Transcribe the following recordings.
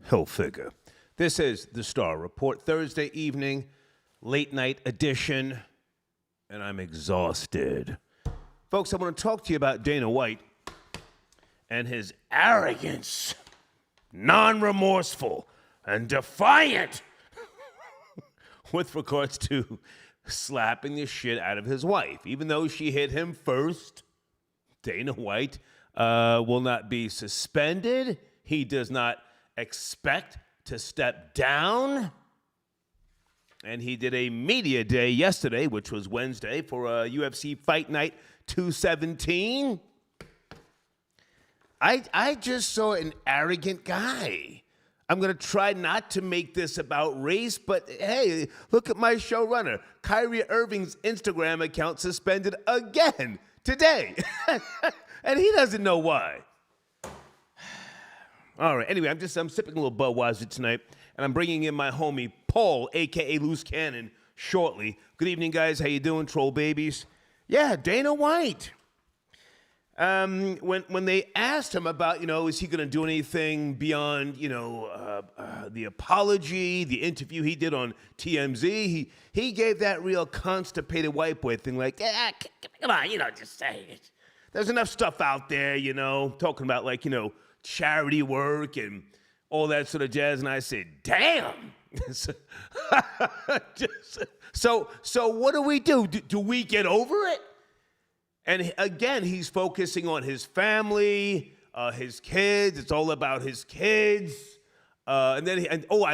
Hilfiger. This is the Star Report, Thursday evening, late night edition, and I'm exhausted. Folks, I want to talk to you about Dana White and his arrogance, non-remorseful and defiant with regards to slapping the shit out of his wife. Even though she hit him first, Dana White will not be suspended. He does not expect to step down. And he did a media day yesterday, which was Wednesday, for UFC Fight Night 217. I just saw an arrogant guy. I'm going to try not to make this about race, but hey, look at my showrunner. Kyrie Irving's Instagram account suspended again today. And he doesn't know why. All right, anyway, I'm sipping a little Budweiser tonight, and I'm bringing in my homie Paul, a.k.a. Loose Cannon, shortly. Good evening, guys. How you doing, troll babies? Yeah, Dana White. When they asked him about, is he going to do anything beyond, the apology, the interview he did on TMZ, he gave that real constipated white boy thing like, yeah, come on, just say it. There's enough stuff out there, talking about charity work and all that sort of jazz. And I said, damn. So what do we do? Do we get over it? And again, he's focusing on his family, his kids. It's all about his kids. I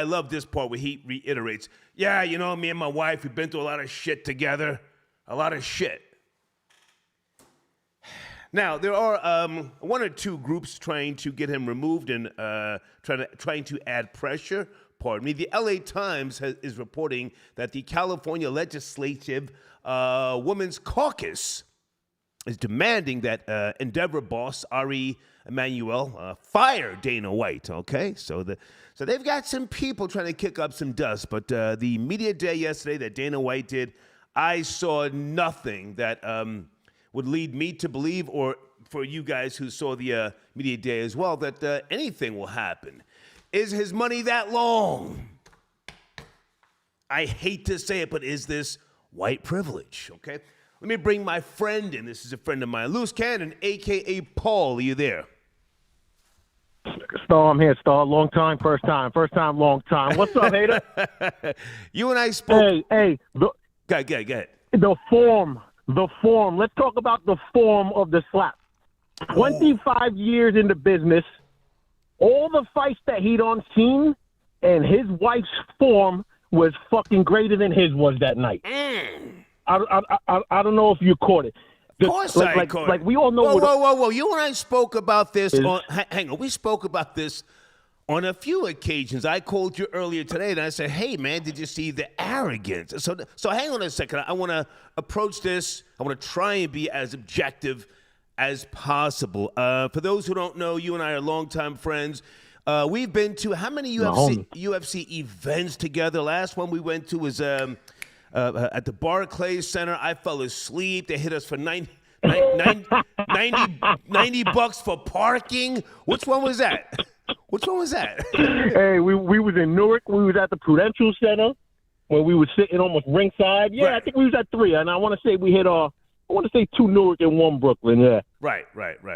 love this part where he reiterates, yeah, me and my wife, we've been through a lot of shit together. A lot of shit. Now, there are one or two groups trying to get him removed and trying to add pressure. Pardon me. The LA Times is reporting that the California Legislative Women's Caucus is demanding that Endeavor boss Ari Emanuel fire Dana White. Okay, so they've got some people trying to kick up some dust. But the media day yesterday that Dana White did, I saw nothing that would lead me to believe, or for you guys who saw the media day as well, that anything will happen. Is his money that long? I hate to say it, but is this white privilege? Okay, let me bring my friend in. This is a friend of mine, Loose Cannon, a.k.a. Paul. Are you there? Star, I'm here, Star. Long time, first time, long time. What's up, hater? You and I spoke. Hey. Go ahead. The form. Let's talk about the form of the slap. 25 years in the business, all the fights that he done seen, and his wife's form was fucking greater than his was that night. I don't know if you caught it. Of course I caught it. Like we all know. Whoa. You and I spoke about this. Hang on. We spoke about this on a few occasions. I called you earlier today, and I said, hey, man, did you see the arrogance? So hang on a second. I want to approach this. I want to try and be as objective as possible. For those who don't know, you and I are longtime friends. We've been to how many UFC events together? Last one we went to was at the Barclays Center. I fell asleep. They hit us for $90 for parking. Which one was that? Hey, we was in Newark. We was at the Prudential Center where we were sitting almost ringside. Yeah, right. I think we was at 3, and I want to say we hit I want to say 2 Newark and 1 Brooklyn. Yeah. Right.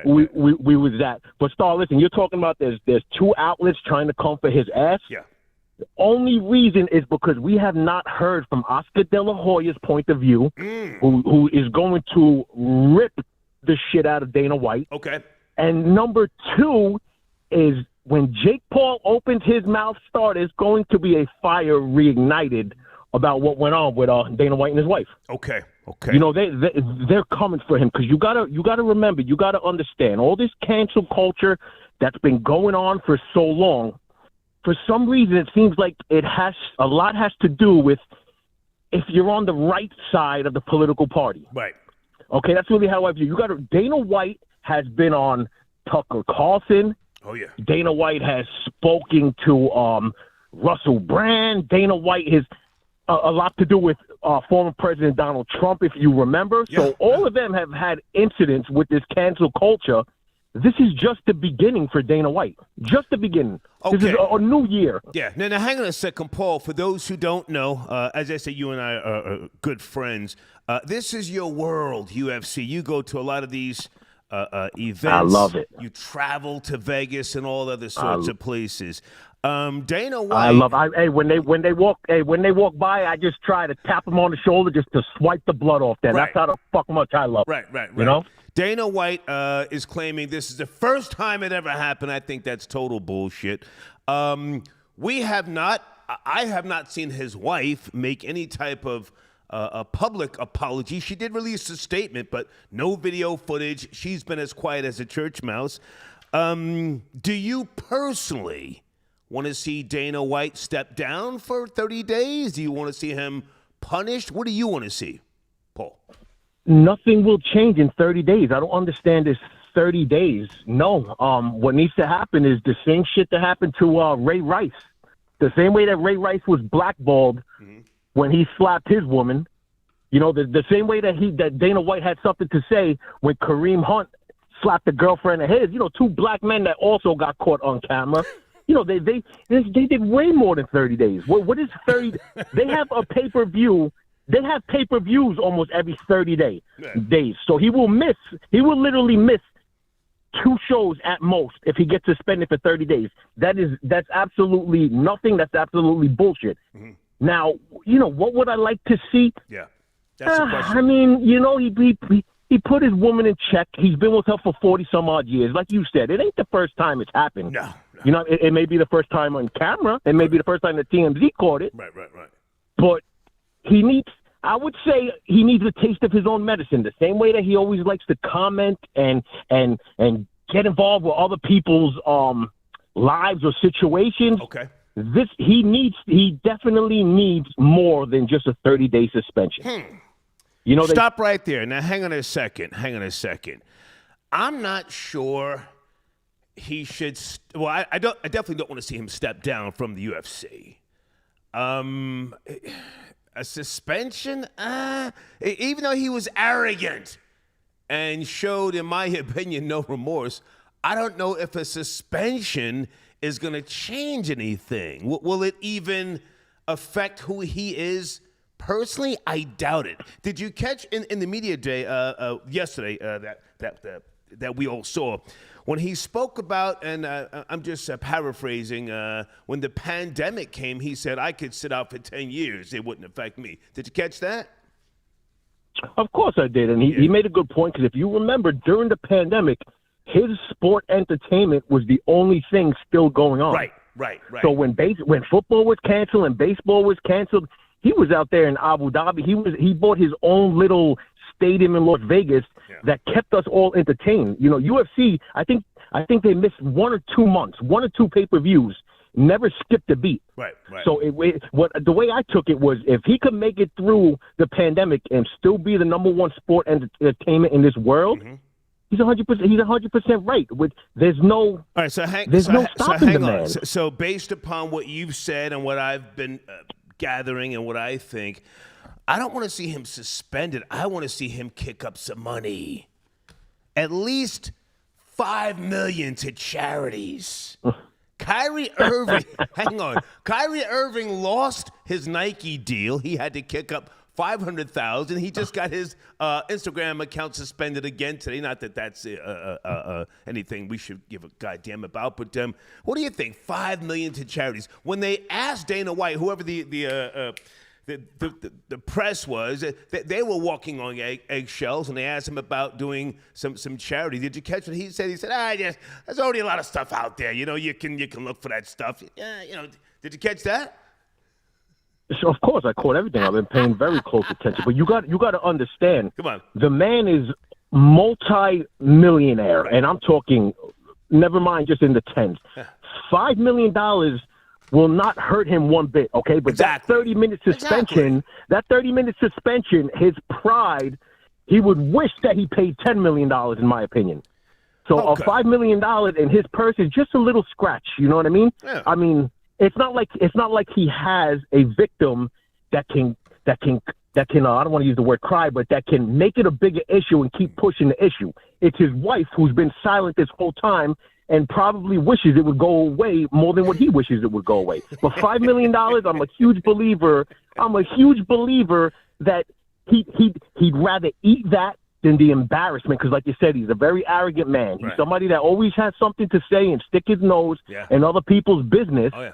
We was that. But Star, listen, you're talking about there's 2 outlets trying to come for his ass. Yeah. The only reason is because we have not heard from Oscar De La Hoya's point of view, who is going to rip the shit out of Dana White. Okay. And number 2 is when Jake Paul opens his mouth, there's going to be a fire reignited about what went on with Dana White and his wife. Okay. They're coming for him because you gotta remember, you gotta understand all this cancel culture that's been going on for so long. For some reason, it seems like a lot has to do with if you're on the right side of the political party. Right. Okay, that's really how I view. Dana White has been on Tucker Carlson. Oh yeah. Dana White has spoken to Russell Brand. Dana White has a lot to do with former President Donald Trump, if you remember. Yeah. So all of them have had incidents with this cancel culture this is just the beginning for Dana White. Just the beginning. Okay. This is a new year. Yeah. Now, hang on a second, Paul. For those who don't know, as I say, you and I are good friends. This is your world, UFC. You go to a lot of these events. I love it. You travel to Vegas and all other sorts of places. Dana White. I love. When they walk by, I just try to tap them on the shoulder just to swipe the blood off them. Right. That's how the fuck much I love. Right. You know. Dana White is claiming this is the first time it ever happened. I think that's total bullshit. I have not seen his wife make any type of a public apology. She did release a statement, but no video footage. She's been as quiet as a church mouse. Do you personally want to see Dana White step down for 30 days? Do you want to see him punished? What do you want to see, Paul? Nothing will change in 30 days. I don't understand this 30 days. No. What needs to happen is the same shit that happened to Ray Rice. The same way that Ray Rice was blackballed when he slapped his woman. You know, the same way that Dana White had something to say when Kareem Hunt slapped the girlfriend of his. You know, two black men that also got caught on camera. You know, they did way more than 30 days. What is 30? They have a pay-per-view. They have pay-per-views almost every 30 days. So he will literally miss 2 shows at most if he gets suspended for 30 days. That's absolutely nothing. That's absolutely bullshit. Mm-hmm. Now, you know, what would I like to see? Yeah. That's the question. I mean, you know, he put his woman in check. He's been with her for 40-some-odd years. Like you said, it ain't the first time it's happened. No. You know, it may be the first time on camera. It may be the first time that TMZ caught it. Right. But I would say he needs a taste of his own medicine. The same way that he always likes to comment and get involved with other people's lives or situations. Okay. He definitely needs more than just a 30-day suspension. You know, stop right there. Now, hang on a second. I'm not sure he should. I definitely don't want to see him step down from the UFC. A suspension? Even though he was arrogant and showed, in my opinion, no remorse, I don't know if a suspension is going to change anything. Will it even affect who he is personally? I doubt it. Did you catch in the media day yesterday that we all saw when he spoke about, and I'm just paraphrasing, when the pandemic came, he said, I could sit out for 10 years. It wouldn't affect me. Did you catch that? Of course I did. And he made a good point, because if you remember, during the pandemic, his sport entertainment was the only thing still going on. Right. So when football was canceled and baseball was canceled, he was out there in Abu Dhabi. He bought his own little stadium in Las Vegas that kept us all entertained. You know, UFC, I think they missed 1 or 2 months, 1 or 2 pay-per-views, never skipped a beat. Right. So the way I took it was, if he could make it through the pandemic and still be the number 1 sport entertainment in this world, he's 100%. He's 100% right. There's no. All right. Stopping the man. So based upon what you've said and what I've been gathering and what I think, I don't want to see him suspended. I want to see him kick up some money. At least $5 million to charities. Kyrie Irving, hang on. Kyrie Irving lost his Nike deal. He had to kick up $500,000. He just got his Instagram account suspended again today. Not that that's anything we should give a goddamn about. But what do you think? $5 million to charities. When they asked Dana White, whoever the press was, they were walking on eggshells, and they asked him about doing some charity. Did you catch what he said? He said, yes, there's already a lot of stuff out there. You know, you can look for that stuff. Yeah, you know, did you catch that? So of course I caught everything. I've been paying very close attention. But you got to understand. Come on. The man is multi-millionaire, and I'm talking, never mind just in the tens. $5 million will not hurt him one bit, okay? But exactly. That 30-minute suspension, his pride, he would wish that he paid $10 million, in my opinion. So a $5 million in his purse is just a little scratch. You know what I mean? Yeah. I mean, it's not like he has a victim that can that can I don't want to use the word cry, but that can make it a bigger issue and keep pushing the issue. It's his wife who's been silent this whole time and probably wishes it would go away more than what he wishes it would go away. But $5 million, I'm a huge believer that he'd rather eat that than the embarrassment, because like you said, he's a very arrogant man. He's somebody that always has something to say and stick his nose in other people's business. Oh, yeah.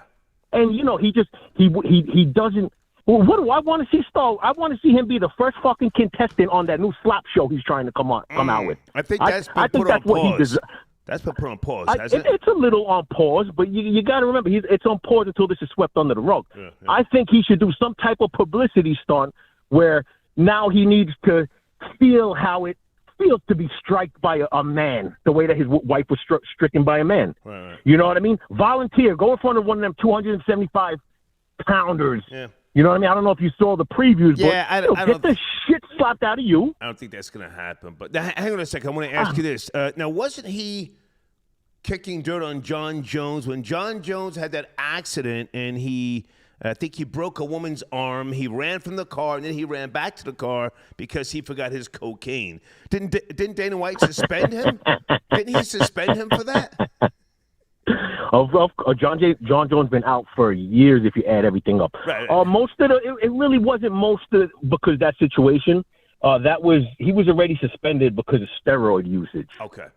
And, you know, he doesn't. Well, what do I want to see, Star? I want to see him be the first fucking contestant on that new slap show he's trying to come out with. I think that's been put on pause. That's been put on pause, hasn't it? It's a little on pause, but you got to remember, it's on pause until this is swept under the rug. Yeah. I think he should do some type of publicity stunt where now he needs to feel how it feels to be struck by a man, the way that his wife was stricken by a man. Right. You know what I mean? Volunteer. Go in front of one of them 275-pounders. Yeah. You know what I mean? I don't know if you saw the previews, but get the shit slapped out of you. I don't think that's going to happen. But hang on a second. I want to ask you this. Now, wasn't he kicking dirt on John Jones when John Jones had that accident and I think he broke a woman's arm. He ran from the car, and then he ran back to the car because he forgot his cocaine. Didn't Dana White suspend him? Didn't he suspend him for that? John Jones been out for years if you add everything up. Right. Most of it really wasn't because of that situation. He was already suspended because of steroid usage. Okay.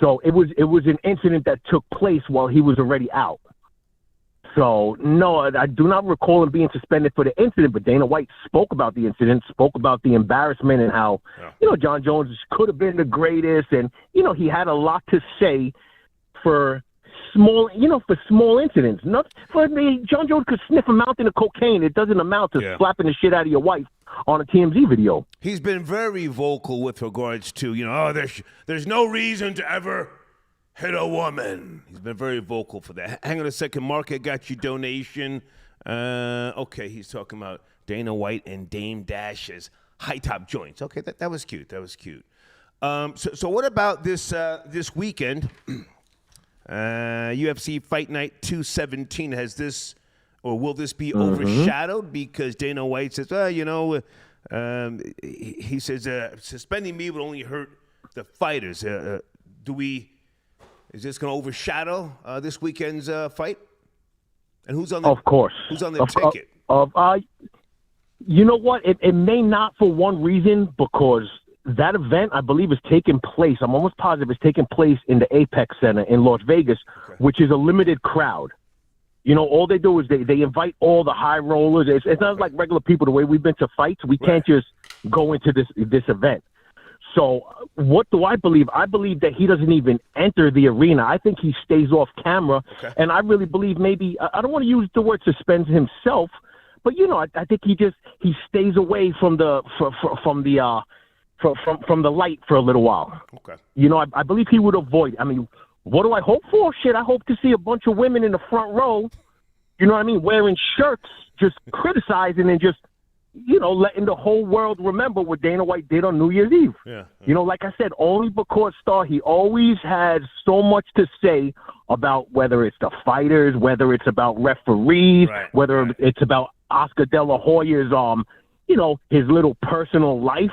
So it was an incident that took place while he was already out. So, no, I do not recall him being suspended for the incident, but Dana White spoke about the incident, spoke about the embarrassment and how, John Jones could have been the greatest. And, he had a lot to say for small incidents. John Jones could sniff a mountain of cocaine. It doesn't amount to slapping the shit out of your wife on a TMZ video. He's been very vocal with regards to, there's no reason to ever hit a woman. He's been very vocal for that. Hang on a second, Mark. I got your donation. Okay, he's talking about Dana White and Dame Dash's high top joints. Okay, that was cute. So what about this weekend? UFC Fight Night 217. Has this, or will this be overshadowed because Dana White says, he says suspending me would only hurt the fighters. Is this going to overshadow this weekend's fight? And who's on the? Of course. Who's on the ticket? You know what? It may not for one reason, because that event, I believe, is taking place. I'm almost positive it's taking place in the Apex Center in Las Vegas, which is a limited crowd. All they do is they invite all the high rollers. It's not like regular people. The way we've been to fights, we can't just go into this event. So what do I believe? I believe that he doesn't even enter the arena. I think he stays off camera. Okay. And I really believe maybe, I don't want to use the word suspends himself, but I think he stays away from the light for a little while. Okay. I believe he would avoid. I mean, what do I hope for? Shit, I hope to see a bunch of women in the front row, wearing shirts, just criticizing and just, letting the whole world remember what Dana White did on New Year's Eve. Yeah. Like I said, only because he always had so much to say about whether it's the fighters, whether it's about referees, whether it's about Oscar De La Hoya's, his little personal life.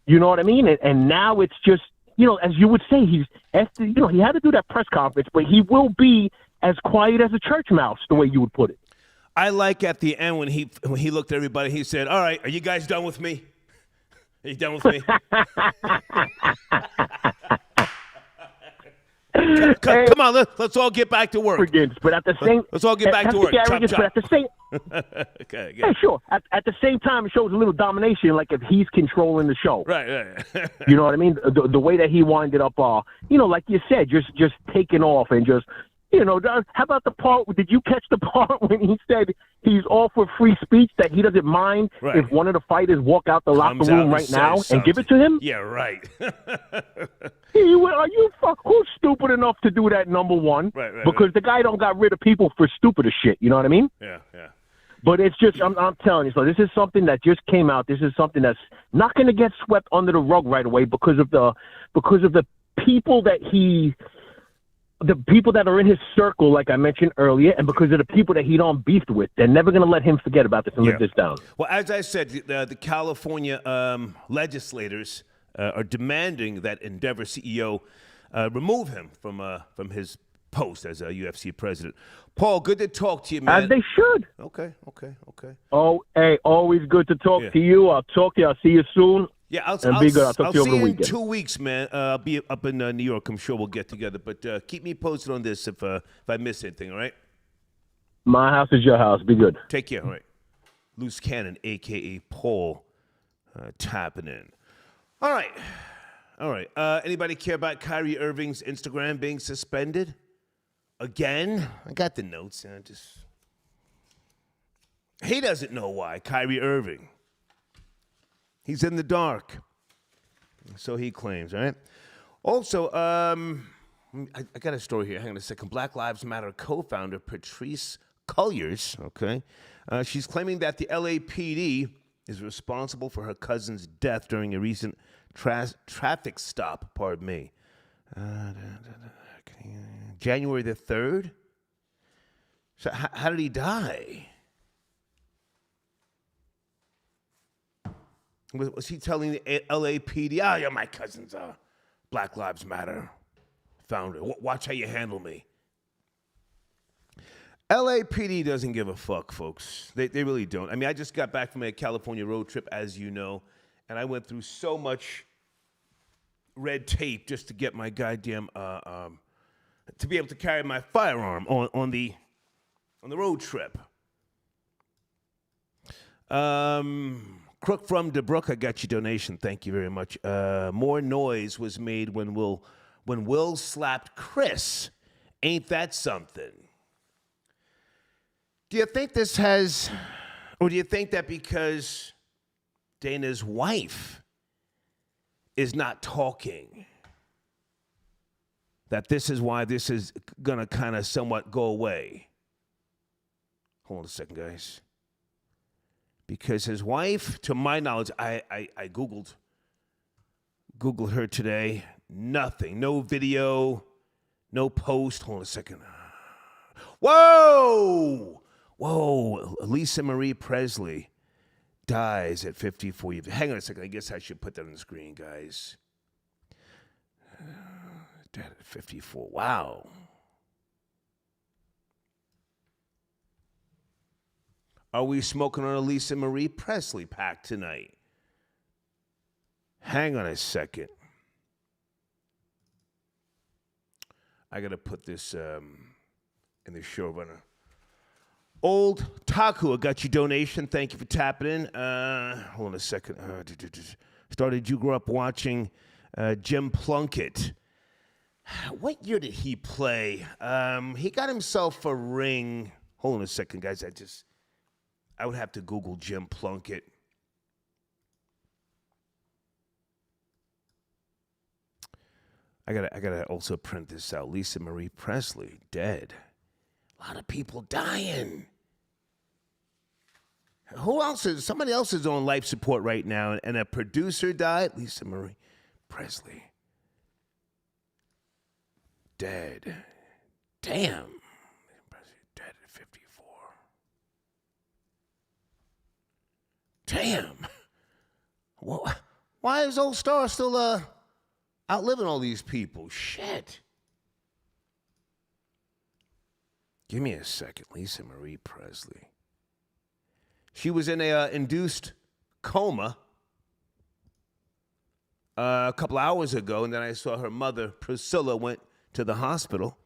You know what I mean? And now it's just, as you would say, he had to do that press conference, but he will be as quiet as a church mouse, the way you would put it. I like at the end when he looked at everybody, he said, "All right, are you guys done with me? Are you done with me?" Come on, let's all get back to work. But at the same, let's all get back to work. Chop, chop. But at the same, okay. Yeah, sure. At the same time, it shows a little domination, like if he's controlling the show. Right. You know what I mean? The way that he winded up, like you said, just taking off and just. How about the part? Did you catch the part when he said he's all for free speech, that he doesn't mind if one of the fighters walk out the locker room right now and give it to him? Yeah, right. Who's stupid enough to do that? Number one, right, because the guy don't got rid of people for stupid as shit. You know what I mean? Yeah. But it's just, I'm telling you. So this is something that just came out. This is something that's not going to get swept under the rug right away because of the people that he the people that are in his circle, like I mentioned earlier, and because of the people that he don't beefed with, they're never going to let him forget about this and live this down. Well, as I said, the California legislators are demanding that Endeavor CEO remove him from his post as a UFC president. Paul, good to talk to you, man. As they should. Okay. Oh, hey, always good to talk to you. I'll talk to you. I'll see you soon. Yeah, I'll be good. I'll talk to you over the see you in weekend. 2 weeks, man. I'll be up in New York. I'm sure we'll get together. But keep me posted on this if I miss anything, all right? My house is your house. Be good. Take care, all right? Loose Cannon, a.k.a. Paul, tapping in. All right. Anybody care about Kyrie Irving's Instagram being suspended? Again? I got the notes. He doesn't know why, Kyrie Irving. He's in the dark. So he claims, right? Also, I got a story here. Hang on a second. Black Lives Matter co-founder Patrice Cullors, okay? She's claiming that the LAPD is responsible for her cousin's death during a recent traffic stop, pardon me. January the 3rd? So how did he die? Was he telling the LAPD, yeah, my cousin's Black Lives Matter founder. Watch how you handle me. LAPD doesn't give a fuck, folks. They really don't. I mean, I just got back from a California road trip, as you know, and I went through so much red tape just to get my goddamn, to be able to carry my firearm on the road trip. Crook from DeBrook, I got your donation. Thank you very much. More noise was made when Will slapped Chris. Ain't that something? Do you think this has, or do you think that because Dana's wife is not talking, that this is why this is going to kind of somewhat go away? Hold on a second, guys. Because his wife, to my knowledge, I Googled her today. Nothing. No video. No post. Hold on a second. Whoa! Lisa Marie Presley dies at 54 years. Hang on a second. I guess I should put that on the screen, guys. Dead at 54. Wow. Are we smoking on a Lisa Marie Presley pack tonight? Hang on a second. I got to put this in the show runner. Old Taku, I got your donation. Thank you for tapping in. Hold on a second. Did you grow up watching Jim Plunkett? What year did he play? He got himself a ring. Hold on a second, guys. I would have to Google Jim Plunkett. I gotta also print this out. Lisa Marie Presley, dead. A lot of people dying. Who else is? Somebody else is on life support right now, and a producer died. Lisa Marie Presley, dead. Damn. Dead at 54. Damn. Why is old Star still outliving all these people? Shit. Give me a second. Lisa Marie Presley. She was in a induced coma a couple hours ago, and then I saw her mother, Priscilla, went to the hospital.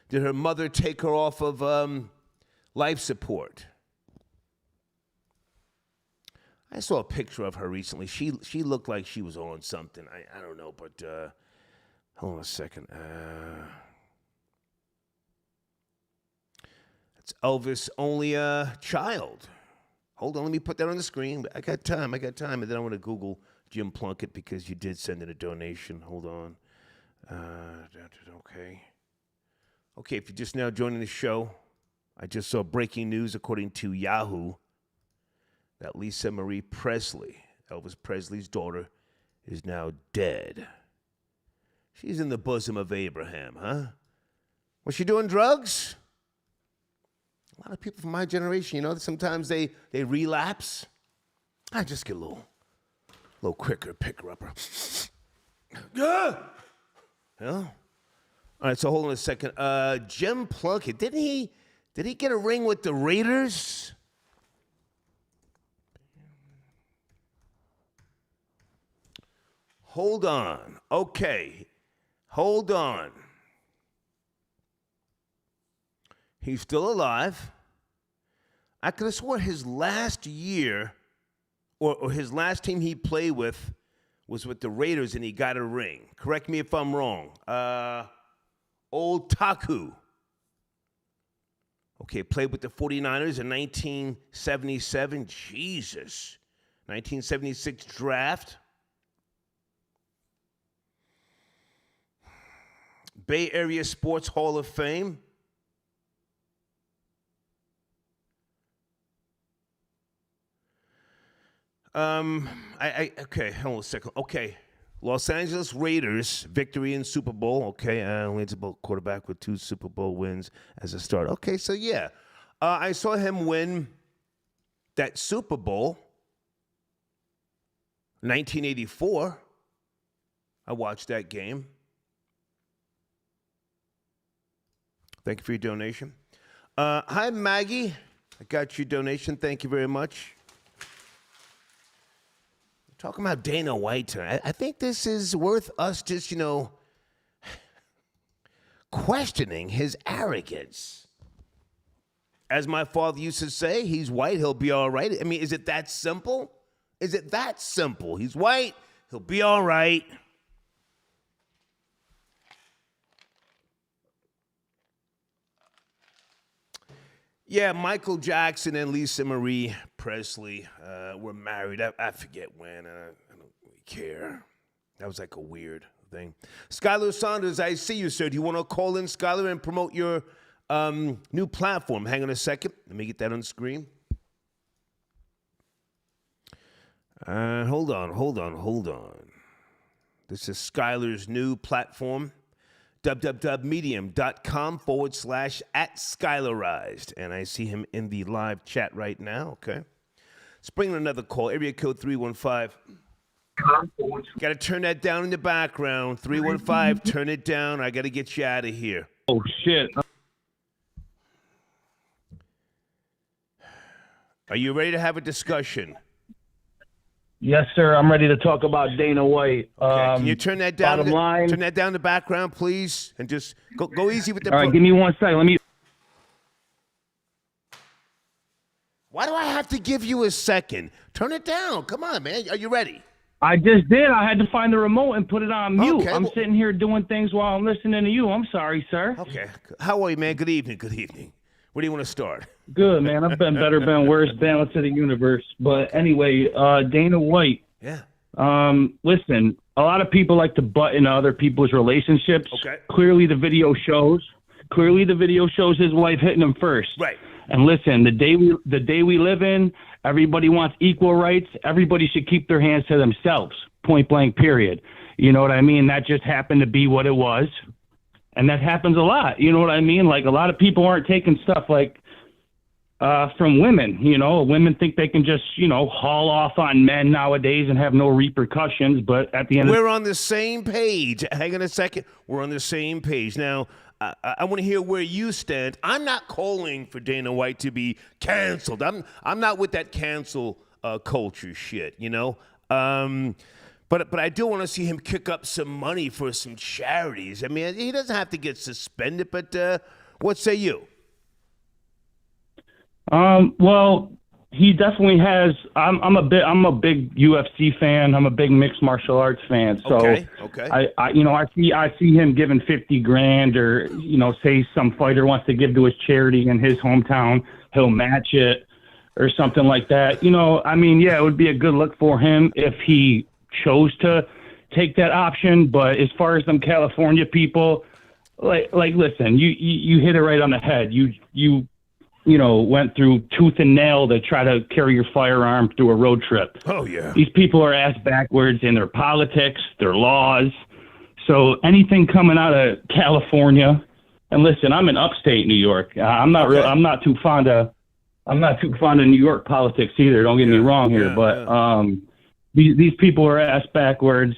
Did her mother take her off of life support? I saw a picture of her recently. She looked like she was on something. I don't know, but hold on a second. It's Elvis' only child. Hold on, let me put that on the screen. I got time. And then I want to Google Jim Plunkett because you did send in a donation. Hold on. Okay, if you're just now joining the show, I just saw breaking news according to Yahoo that Lisa Marie Presley, Elvis Presley's daughter, is now dead. She's in the bosom of Abraham, huh? Was she doing drugs? A lot of people from my generation, sometimes they relapse. I just get a little quicker, pick her upper. Yeah. All right, so hold on a second. Jim Plunkett, did he get a ring with the Raiders? Hold on. Okay. Hold on. He's still alive. I could have sworn his last year or his last team he played with was with the Raiders and he got a ring. Correct me if I'm wrong. Old Taku. Okay, played with the 49ers in 1977. Jesus. 1976 draft. Bay Area Sports Hall of Fame. Okay, hold on a second. Okay, Los Angeles Raiders victory in Super Bowl. Okay, only it's about quarterback with 2 Super Bowl wins as a starter. Okay, so yeah, I saw him win that Super Bowl, 1984. I watched that game. Thank you for your donation. Hi, Maggie. I got your donation. Thank you very much. Talking about Dana White, I think this is worth us just, questioning his arrogance. As my father used to say, he's white, he'll be all right. I mean, is it that simple? Is it that simple? He's white, he'll be all right. Yeah, Michael Jackson and Lisa Marie Presley were married. I forget when. I don't really care. That was like a weird thing. Skylar Saunders, I see you, sir. Do you want to call in, Skylar, and promote your new platform? Hang on a second. Let me get that on screen. Hold on. This is Skylar's new platform. www.medium.com/@Skylarized. And I see him in the live chat right now. Okay. Let's bring in another call. Area code 315. Got to turn that down in the background. 315, turn it down. I got to get you out of here. Oh, shit. Are you ready to have a discussion? Yes, sir. I'm ready to talk about Dana White. Okay. Can you turn that down? Bottom line. Turn that down in the background, please, and just go easy with the. All right, give me 1 second. Let me. Why do I have to give you a second? Turn it down. Come on, man. Are you ready? I just did. I had to find the remote and put it on mute. Okay, I'm sitting here doing things while I'm listening to you. I'm sorry, sir. Okay. How are you, man? Good evening. Good evening. Where do you want to start? Good, man. I've been better, been worse, balance of the universe. But anyway, Dana White. Yeah. Listen, a lot of people like to butt into other people's relationships. Okay. Clearly the video shows his wife hitting him first. Right. And listen, the day we live in, everybody wants equal rights. Everybody should keep their hands to themselves. Point blank, period. You know what I mean? That just happened to be what it was. And that happens a lot. You know what I mean? Like, a lot of people aren't taking stuff like from women. You know, women think they can just, haul off on men nowadays and have no repercussions. But at the end we're on the same page. Hang on a second. We're on the same page. Now, I want to hear where you stand. I'm not calling for Dana White to be canceled. I'm not with that cancel culture shit, But I do want to see him kick up some money for some charities. I mean, he doesn't have to get suspended, but what say you? Well, he definitely has. I'm a big UFC fan. I'm a big mixed martial arts fan. So okay. I see him giving $50,000, or say some fighter wants to give to his charity in his hometown, he'll match it or something like that. It would be a good look for him if he chose to take that option. But as far as them California people, like listen, you hit it right on the head. You went through tooth and nail to try to carry your firearm through a road trip. Oh yeah. These people are ass backwards in their politics, their laws. So anything coming out of California, And listen, I'm in upstate New York. I'm not real. I'm not too fond of New York politics either. Don't get me wrong here, but these people are ass backwards.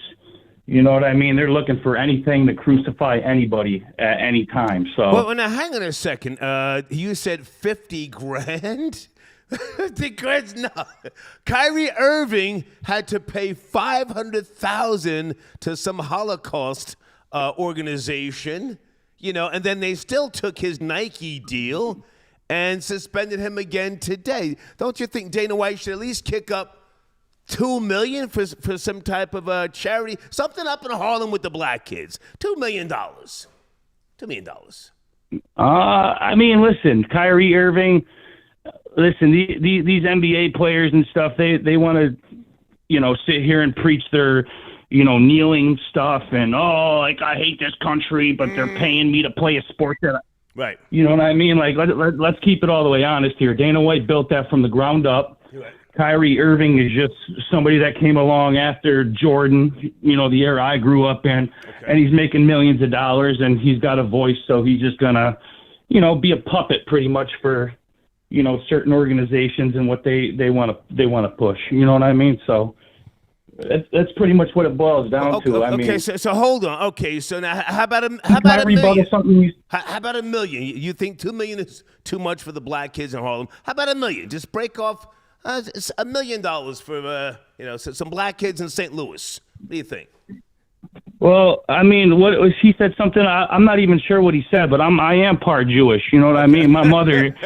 You know what I mean? They're looking for anything to crucify anybody at any time. So, well, now hang on a second. You said 50 grand. 50 grand? No. Kyrie Irving had to pay $500,000 to some Holocaust organization. You know, and then they still took his Nike deal and suspended him again today. Don't you think Dana White should at least kick up $2 million for some type of charity? Something up in Harlem with the black kids. $2 million. $2 million. I mean, listen, Kyrie Irving. Listen, these NBA players and stuff. They want to, you know, sit here and preach their, you know, kneeling stuff and, oh, like, I hate this country, but they're paying me to play a sport that right. You know what I mean? Like, let's keep it all the way honest here. Dana White built that from the ground up. Right. Kyrie Irving is just somebody that came along after Jordan, you know, the era I grew up in, and he's making millions of dollars, and he's got a voice, so he's just going to, you know, be a puppet pretty much for, you know, certain organizations and what they want to push. You know what I mean? So that's pretty much what it boils down to. I mean, so hold on. Okay, so now how about a million? How about $1 million? You think $2 million is too much for the black kids in Harlem? How about $1 million? Just break off $1 million for you know, some black kids in St. Louis. What do you think? Well, I mean, what he said something. I'm not even sure what he said, but I am part Jewish. You know what I mean? My mother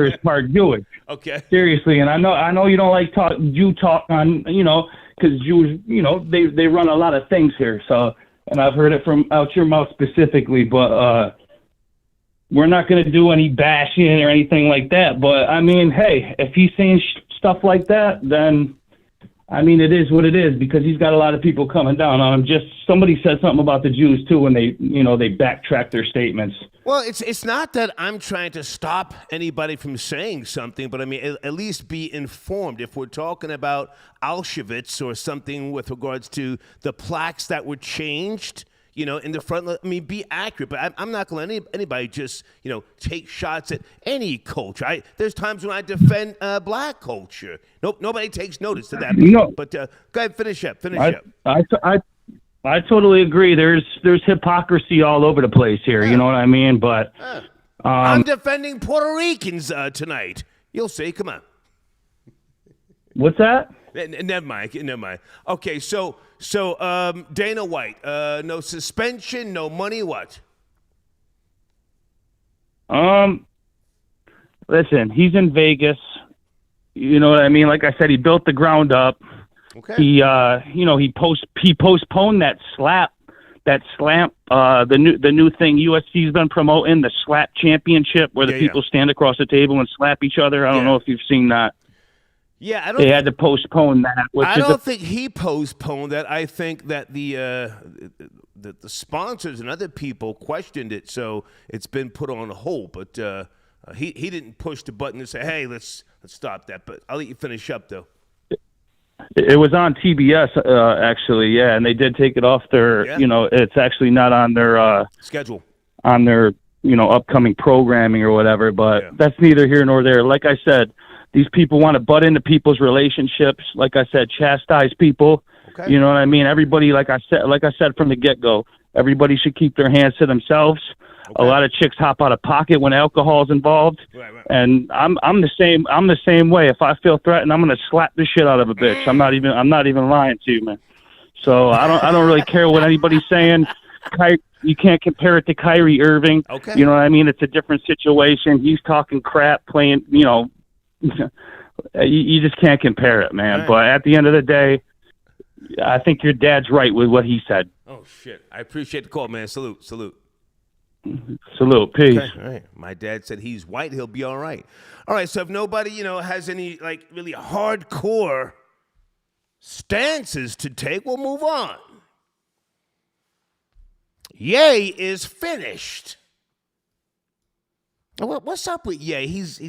is part Jewish. Okay. Seriously, and I know you don't like Jew talk on, you know, because Jews, you know, they run a lot of things here. So, and I've heard it from out your mouth specifically, but we're not going to do any bashing or anything like that. But I mean, hey, if he's saying stuff like that, then I mean, it is what it is, because he's got a lot of people coming down on him. Just somebody said something about the Jews too when they, you know, they backtrack their statements. Well, it's not that I'm trying to stop anybody from saying something, but I mean, at least be informed. If we're talking about Auschwitz or something with regards to the plaques that were changed, you know, in the front, I mean, be accurate. But I'm not going to let anybody just, you know, take shots at any culture. There's times when I defend black culture. Nobody takes notice of that. No. But go ahead, finish up. I totally agree. There's hypocrisy all over the place here. You know what I mean? But I'm defending Puerto Ricans tonight. You'll see. Come on. What's that? Never mind. Okay, so Dana White, no suspension, no money, what? Listen, he's in Vegas. You know what I mean? Like I said, he built the ground up. Okay. He, you know, he postponed that slap, the new thing USC's been promoting, the slap championship, where the people stand across the table and slap each other. I don't know if you've seen that. Yeah, they had to postpone that. I don't think he postponed that. I think that the sponsors and other people questioned it, so it's been put on hold. But he didn't push the button and say, "Hey, let's stop that." But I'll let you finish up, though. It was on TBS, actually, yeah, and they did take it off their. You know, it's actually not on their schedule, on their upcoming programming or whatever. But that's neither here nor there. Like I said. These people want to butt into people's relationships. Like I said, chastise people. Okay. You know what I mean? Everybody, like I said from the get-go, everybody should keep their hands to themselves. Okay. A lot of chicks hop out of pocket when alcohol's involved. Right. And I'm the same way. If I feel threatened, I'm going to slap the shit out of a bitch. I'm not even lying to you, man. So I don't really care what anybody's saying. You can't compare it to Kyrie Irving. Okay. You know what I mean? It's a different situation. He's talking crap, playing, you know, you just can't compare it, man. Right. But at the end of the day, I think your dad's right with what he said. Oh, shit. I appreciate the call, man. Salute. Peace. Okay. All right. My dad said he's white. He'll be all right. All right. So if nobody, you know, has any, like, really hardcore stances to take, we'll move on. Ye is finished. What's up with Ye? He's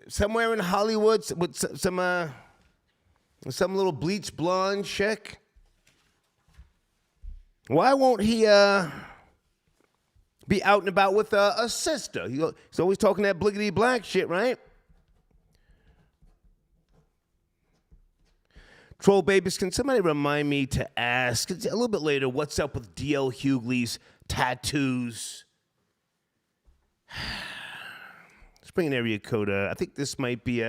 somewhere in Hollywood with some little bleach blonde chick. Why won't he be out and about with a sister. He's always talking that bliggity black shit, right? Troll babies, can somebody remind me to ask a little bit later what's up with D.L. Hughley's tattoos? Let's bring an area code. I think this might be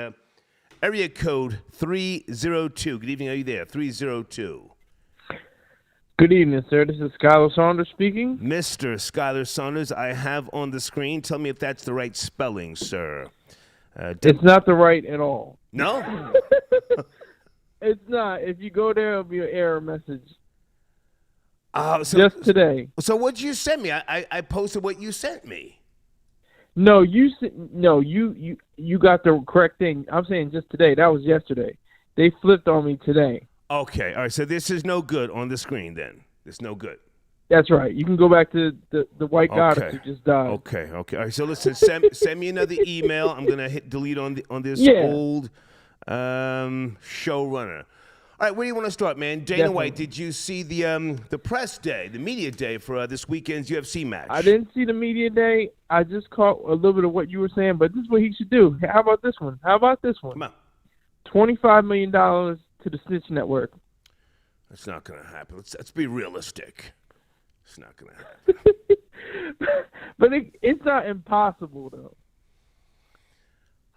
area code 302. Good evening. Are you there? 302. Good evening, sir. This is Skylar Saunders speaking. Mr. Skylar Saunders, I have on the screen. Tell me if that's the right spelling, sir. It's not the right at all. No? It's not. If you go there, it'll be an error message. So, just today. So what'd you send me? I posted what you sent me. No, you got the correct thing. I'm saying just today. That was yesterday. They flipped on me today. Okay. All right. So this is no good on the screen then. It's no good. That's right. You can go back to the white goddess who just died. Okay. All right. So listen, send me another email. I'm gonna hit delete on this old showrunner. All right, where do you want to start, man? Dana White, did you see the press day, the media day for this weekend's UFC match? I didn't see the media day. I just caught a little bit of what you were saying, but this is what he should do. How about this one? Come on. $25 million to the Snitch Network. That's not going to happen. Let's be realistic. It's not going to happen. But it's not impossible, though.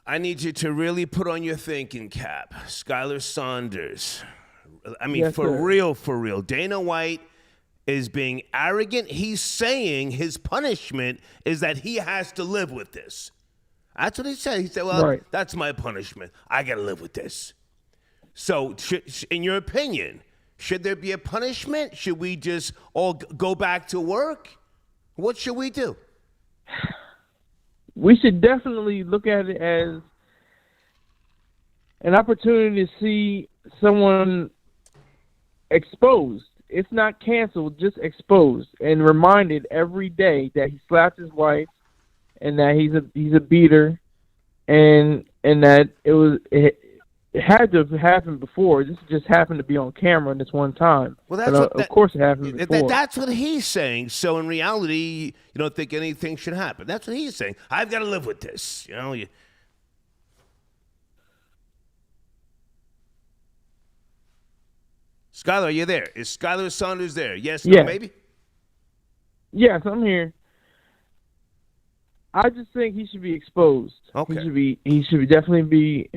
I need you to really put on your thinking cap. Skylar Saunders. I mean, yes, for sir. real. Dana White is being arrogant. He's saying his punishment is that he has to live with this. That's what he said. He said, well, That's my punishment. I got to live with this. So, in your opinion, should there be a punishment? Should we just all go back to work? What should we do? We should definitely look at it as an opportunity to see someone exposed. It's not canceled, just exposed and reminded every day that he slapped his wife and that he's a beater and that it had to have happened before. This just happened to be on camera this one time. Well, of course it happened before. That's what he's saying. So in reality, you don't think anything should happen. That's what he's saying. I've got to live with this. Skylar, are you there? Is Skylar Saunders there? Yes, no, maybe? Yes, I'm here. I just think he should be exposed. Okay. He should definitely be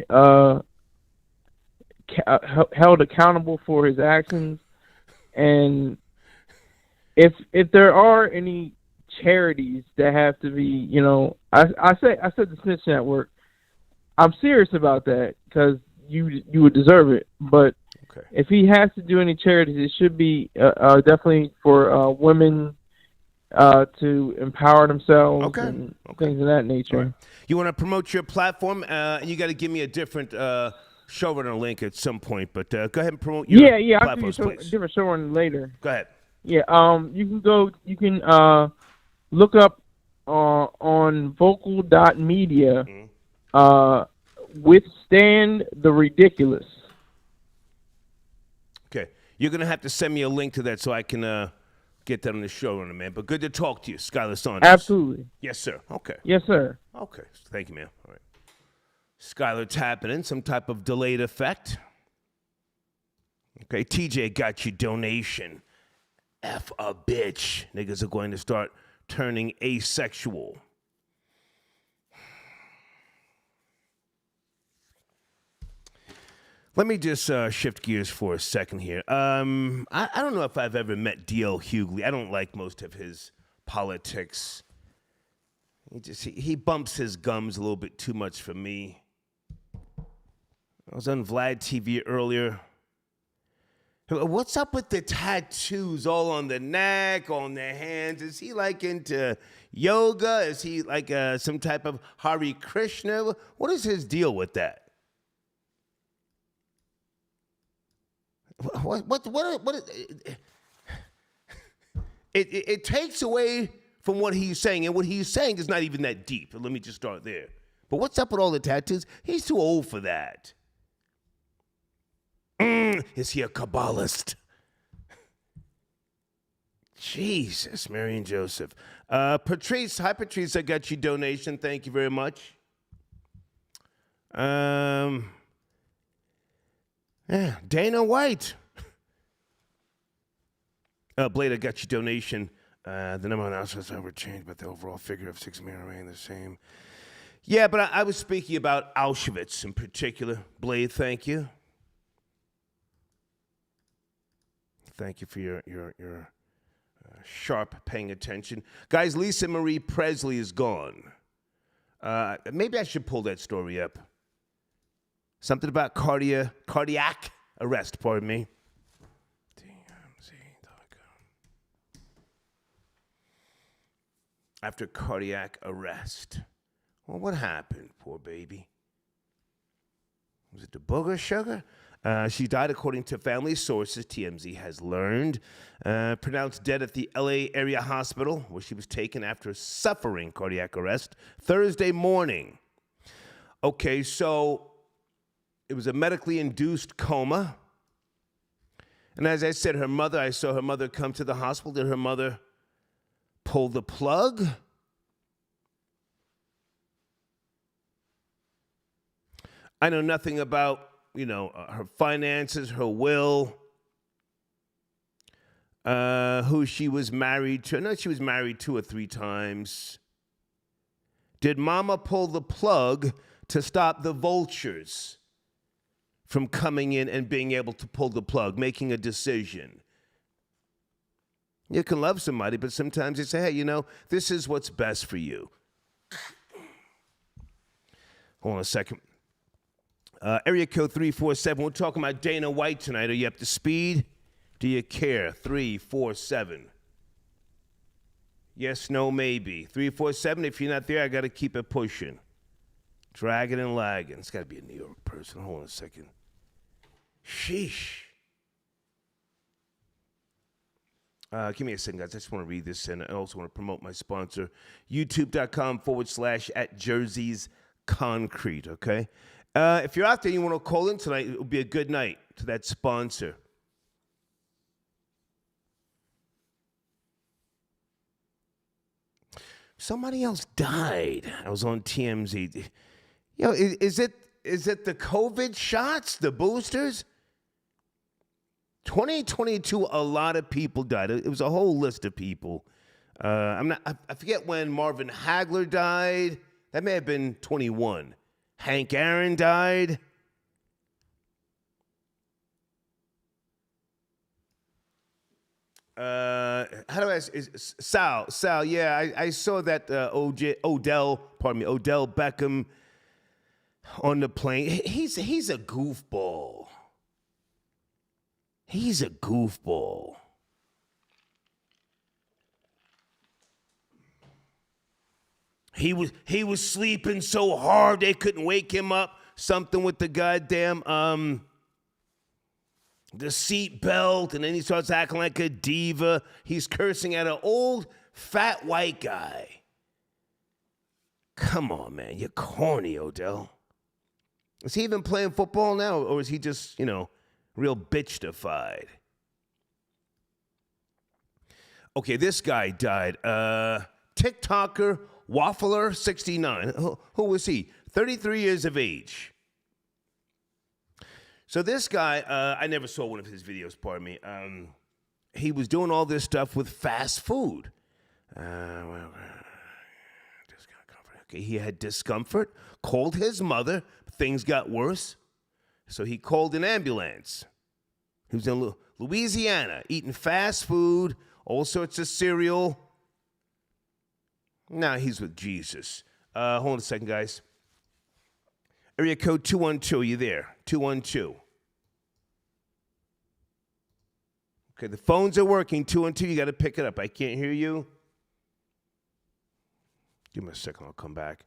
held accountable for his actions, and if there are any charities that have to be, I said the Snitch Network. I'm serious about that because you would deserve it. But if he has to do any charities, it should be definitely for women to empower themselves and things of that nature. Right. You want to promote your platform, and you got to give me a different showrunner link at some point. But go ahead and promote your platforms, I'll give you a different showrunner later. Go ahead. Yeah, you can look up on vocal.media, Withstand the Ridiculous. Okay. You're going to have to send me a link to that so I can get that on the showrunner, man. But good to talk to you, Skylar Saunders. Absolutely. Yes, sir. Okay. Yes, sir. Okay. Thank you, man. All right. Skylar tapping in, some type of delayed effect. Okay, TJ got your donation. F a bitch. Niggas are going to start turning asexual. Let me just shift gears for a second here. I don't know if I've ever met D.L. Hughley. I don't like most of his politics. He bumps his gums a little bit too much for me. I was on Vlad TV earlier. What's up with the tattoos all on the neck, on the hands? Is he like into yoga? Is he like some type of Hare Krishna? What is his deal with that? It takes away from what he's saying, and what he's saying is not even that deep. Let me just start there. But what's up with all the tattoos? He's too old for that. Is he a Kabbalist? Jesus, Mary and Joseph. Patrice, hi Patrice, I got your donation. Thank you very much. Yeah, Dana White. Blade, I got your donation. The number of announcements have changed, but the overall figure of 6 million remain the same. Yeah, but I was speaking about Auschwitz in particular. Blade, thank you. Thank you for your sharp paying attention. Guys, Lisa Marie Presley is gone. Maybe I should pull that story up. Something about cardiac arrest, pardon me. After cardiac arrest. Well, what happened, poor baby? Was it the booger sugar? She died, according to family sources, TMZ has learned. Pronounced dead at the LA area hospital, where she was taken after suffering cardiac arrest Thursday morning. Okay, so it was a medically induced coma. And as I said, I saw her mother come to the hospital. Did her mother pull the plug? I know nothing about, her finances, her will, who she was married to. I know she was married 2 or 3 times. Did mama pull the plug to stop the vultures from coming in and being able to pull the plug, making a decision? You can love somebody, but sometimes you say, hey, this is what's best for you. Hold on a second. Area code 347. We're talking about Dana White tonight. Are you up to speed? Do you care? 347. Yes, no, maybe. 347. If you're not there, I got to keep it pushing. Dragging and lagging. It's got to be a New York person. Hold on a second. Sheesh. Give me a second, guys. I just want to read this, and I also want to promote my sponsor, youtube.com/@Jersey'sConcrete, okay? If you're out there and you want to call in tonight, it would be a good night to that sponsor. Somebody else died. I was on TMZ. Is it the COVID shots, the boosters? 2022, a lot of people died. It was a whole list of people. I forget when Marvin Hagler died. That may have been 21. Hank Aaron died. How do I say? Sal, yeah, I saw that Odell Beckham on the plane. He's a goofball. He's a goofball. He was sleeping so hard they couldn't wake him up. Something with the goddamn the seat belt, and then he starts acting like a diva. He's cursing at an old fat white guy. Come on, man, you're corny, Odell. Is he even playing football now, or is he just, real bitch-defied? Okay, this guy died. TikToker Waffler 69. Who was he? 33 years of age. So this guy, I never saw one of his videos, pardon me. He was doing all this stuff with fast food. Okay, he had discomfort, called his mother. Things got worse, so he called an ambulance. He was in Louisiana, eating fast food, all sorts of cereal. Now he's with Jesus. Hold on a second, guys. Area code 212, you there? 212. Okay, the phones are working. 212, you got to pick it up. I can't hear you. Give me a second, I'll come back.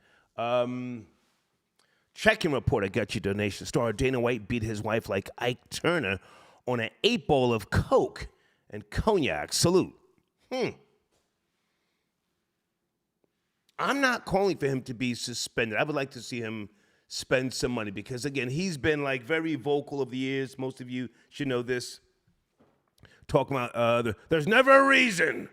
Check-in report, I got your donation. Star Dana White beat his wife like Ike Turner on an 8-ball of Coke and cognac. Salute. I'm not calling for him to be suspended. I would like to see him spend some money because, again, he's been, very vocal over the years. Most of you should know this. talking about there's never a reason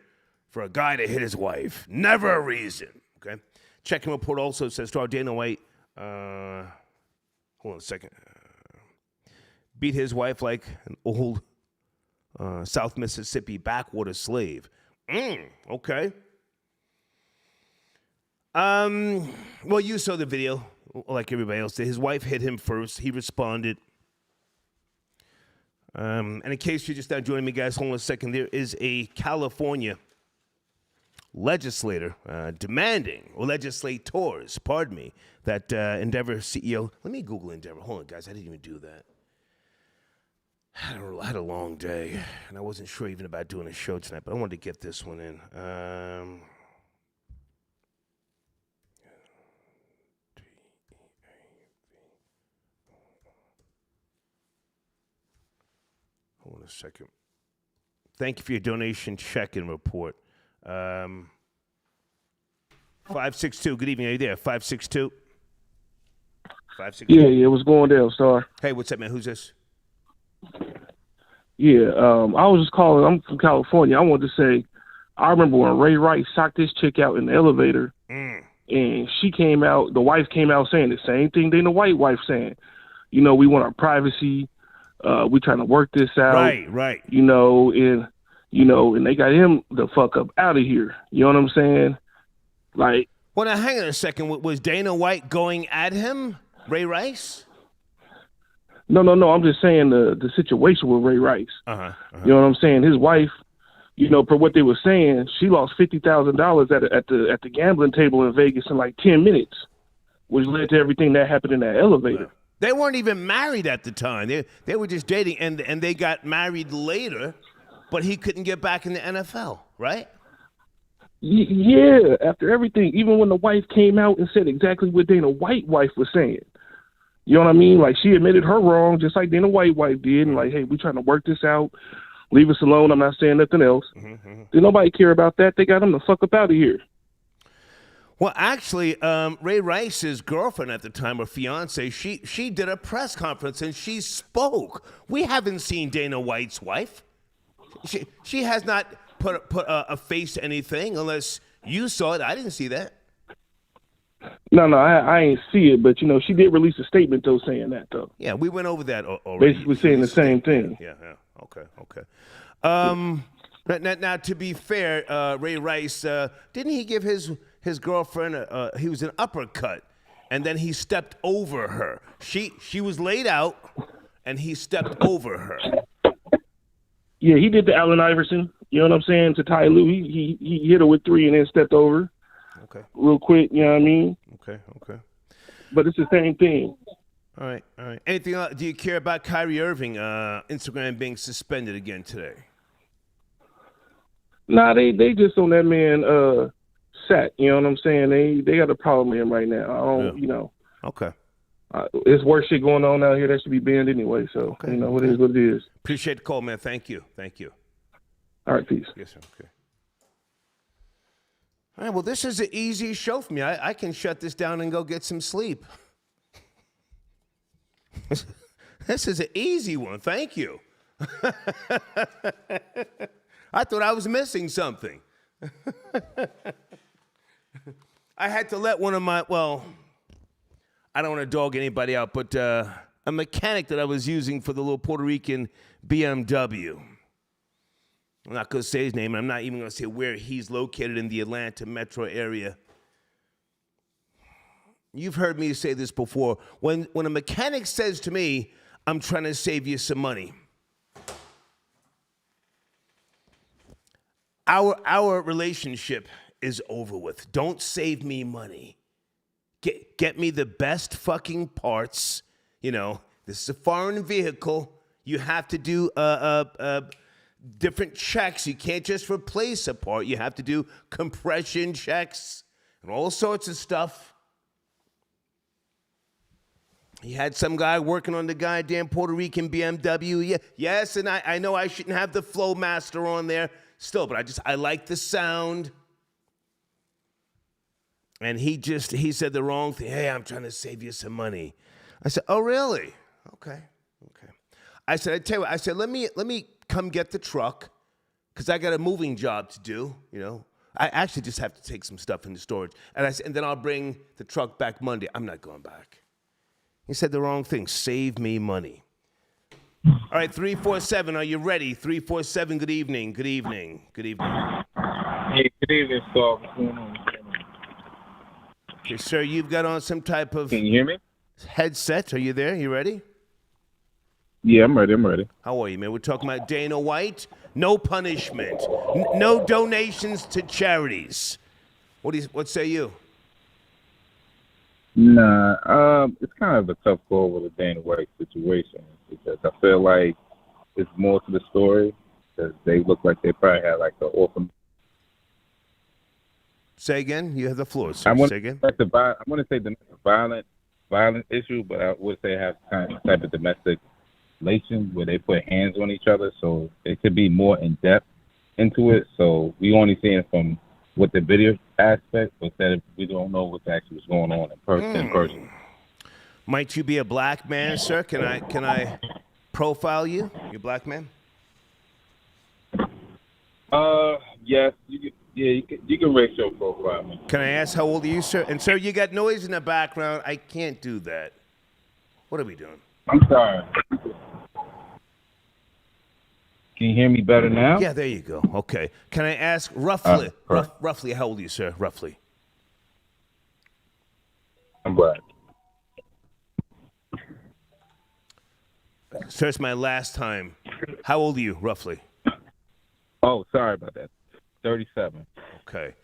for a guy to hit his wife. Never a reason. Okay. Checking report also says star Dana White. Hold on a second. Beat his wife like an old South Mississippi backwater slave. Okay. Well, you saw the video like everybody else did. His wife hit him first. He responded. And in case you're just now joining me, guys, hold on a second. There is a California legislators, pardon me, that Endeavor CEO. Let me Google Endeavor. Hold on, guys. I didn't even do that. I had a long day, and I wasn't sure even about doing a show tonight, but I wanted to get this one in. Hold on a second. Thank you for your donation check-in report. 562, good evening. Are you there? 562? 562? Yeah, what's going down, Star? Hey, what's up, man? Who's this? Yeah, I was just calling. I'm from California. I wanted to say, I remember when Ray Rice socked this chick out in the elevator, and she came out, the wife came out saying the same thing Dana White wife saying. You know, we want our privacy. We trying to work this out. Right. And they got him the fuck up out of here. You know what I'm saying? Like, well, now hang on a second. Was Dana White going at him, Ray Rice? No. I'm just saying the situation with Ray Rice. You know what I'm saying? His wife, per what they were saying, she lost $50,000 at the gambling table in Vegas in like 10 minutes, which led to everything that happened in that elevator. Wow. They weren't even married at the time. They were just dating, and they got married later, but he couldn't get back in the NFL, right? Yeah, after everything, even when the wife came out and said exactly what Dana White wife was saying. You know what I mean? Like, she admitted her wrong, just like Dana White wife did, and like, hey, we trying to work this out. Leave us alone. I'm not saying nothing else. Did nobody care about that? They got him the fuck up out of here. Well, actually, Ray Rice's girlfriend at the time, or fiance, she did a press conference and she spoke. We haven't seen Dana White's wife. She has not put a face to anything unless you saw it. I didn't see that. No, I ain't see it, but she did release a statement though saying that though. Yeah, we went over that already. Basically saying the same thing. Yeah. Okay. Now to be fair, Ray Rice didn't he give his girlfriend he was an uppercut, and then he stepped over her. She was laid out, and he stepped over her. Yeah, he did the Allen Iverson. You know what I'm saying? To Ty Lue, he hit her with 3 and then stepped over. Okay. Real quick, you know what I mean? Okay. But it's the same thing. All right. Anything else? Do you care about Kyrie Irving Instagram being suspended again today? Nah, they just on that man set. You know what I'm saying? They got a problem with him right now. I don't, Okay. It's worse shit going on out here that should be banned anyway. So, it is what it is. Appreciate the call, man. Thank you. All right, peace. Yes, sir. Okay. All right, well, this is an easy show for me. I can shut this down and go get some sleep. This is an easy one. Thank you. I thought I was missing something. I had to let one of my, I don't want to dog anybody out, but a mechanic that I was using for the little Puerto Rican BMW. I'm not going to say his name, and I'm not even going to say where he's located in the Atlanta metro area. You've heard me say this before. When a mechanic says to me, I'm trying to save you some money, our relationship is over with. Don't save me money. Get me the best fucking parts. This is a foreign vehicle. You have to do different checks. You can't just replace a part. You have to do compression checks and all sorts of stuff. He had some guy working on the goddamn Puerto Rican BMW. Yeah, yes, and I know I shouldn't have the Flowmaster on there still, but I like the sound. And he said the wrong thing. Hey, I'm trying to save you some money. I said, oh, really? Okay. I said, I tell you what, let me come get the truck. because I got a moving job to do, I actually just have to take some stuff into storage. And then I'll bring the truck back Monday. I'm not going back. He said the wrong thing. Save me money. All right, 347, are you ready? 347, good evening. Good evening. Good evening. Hey, good evening, sir. What's going on? Okay, sir, you've got on some type of Can you hear me? headset. Are you there? You ready? Yeah, I'm ready. How are you, man? We're talking about Dana White. No punishment. No donations to charities. What say you? Nah, it's kind of a tough call with the Dana White situation because I feel like it's more to the story because they look like they probably had like an orphan. Say again. You have the floor. Sir. I want Say again. to say the violent issue, but I would say have kind of type of domestic relations where they put hands on each other, so it could be more in depth into it. So we only see it from with the video aspect, but that we don't know what's actually going on in person. Might you be a black man, sir? Can I profile you? You a black man? Yes, you can racial profile me. Can I ask how old are you, sir? And sir, you got noise in the background. I can't do that. What are we doing? I'm sorry. Can you hear me better now? Yeah, there you go. Okay. Can I ask roughly how old are you, sir? Roughly. I'm black. Sir, it's my last time. How old are you, roughly? Oh, sorry about that. 37. Okay.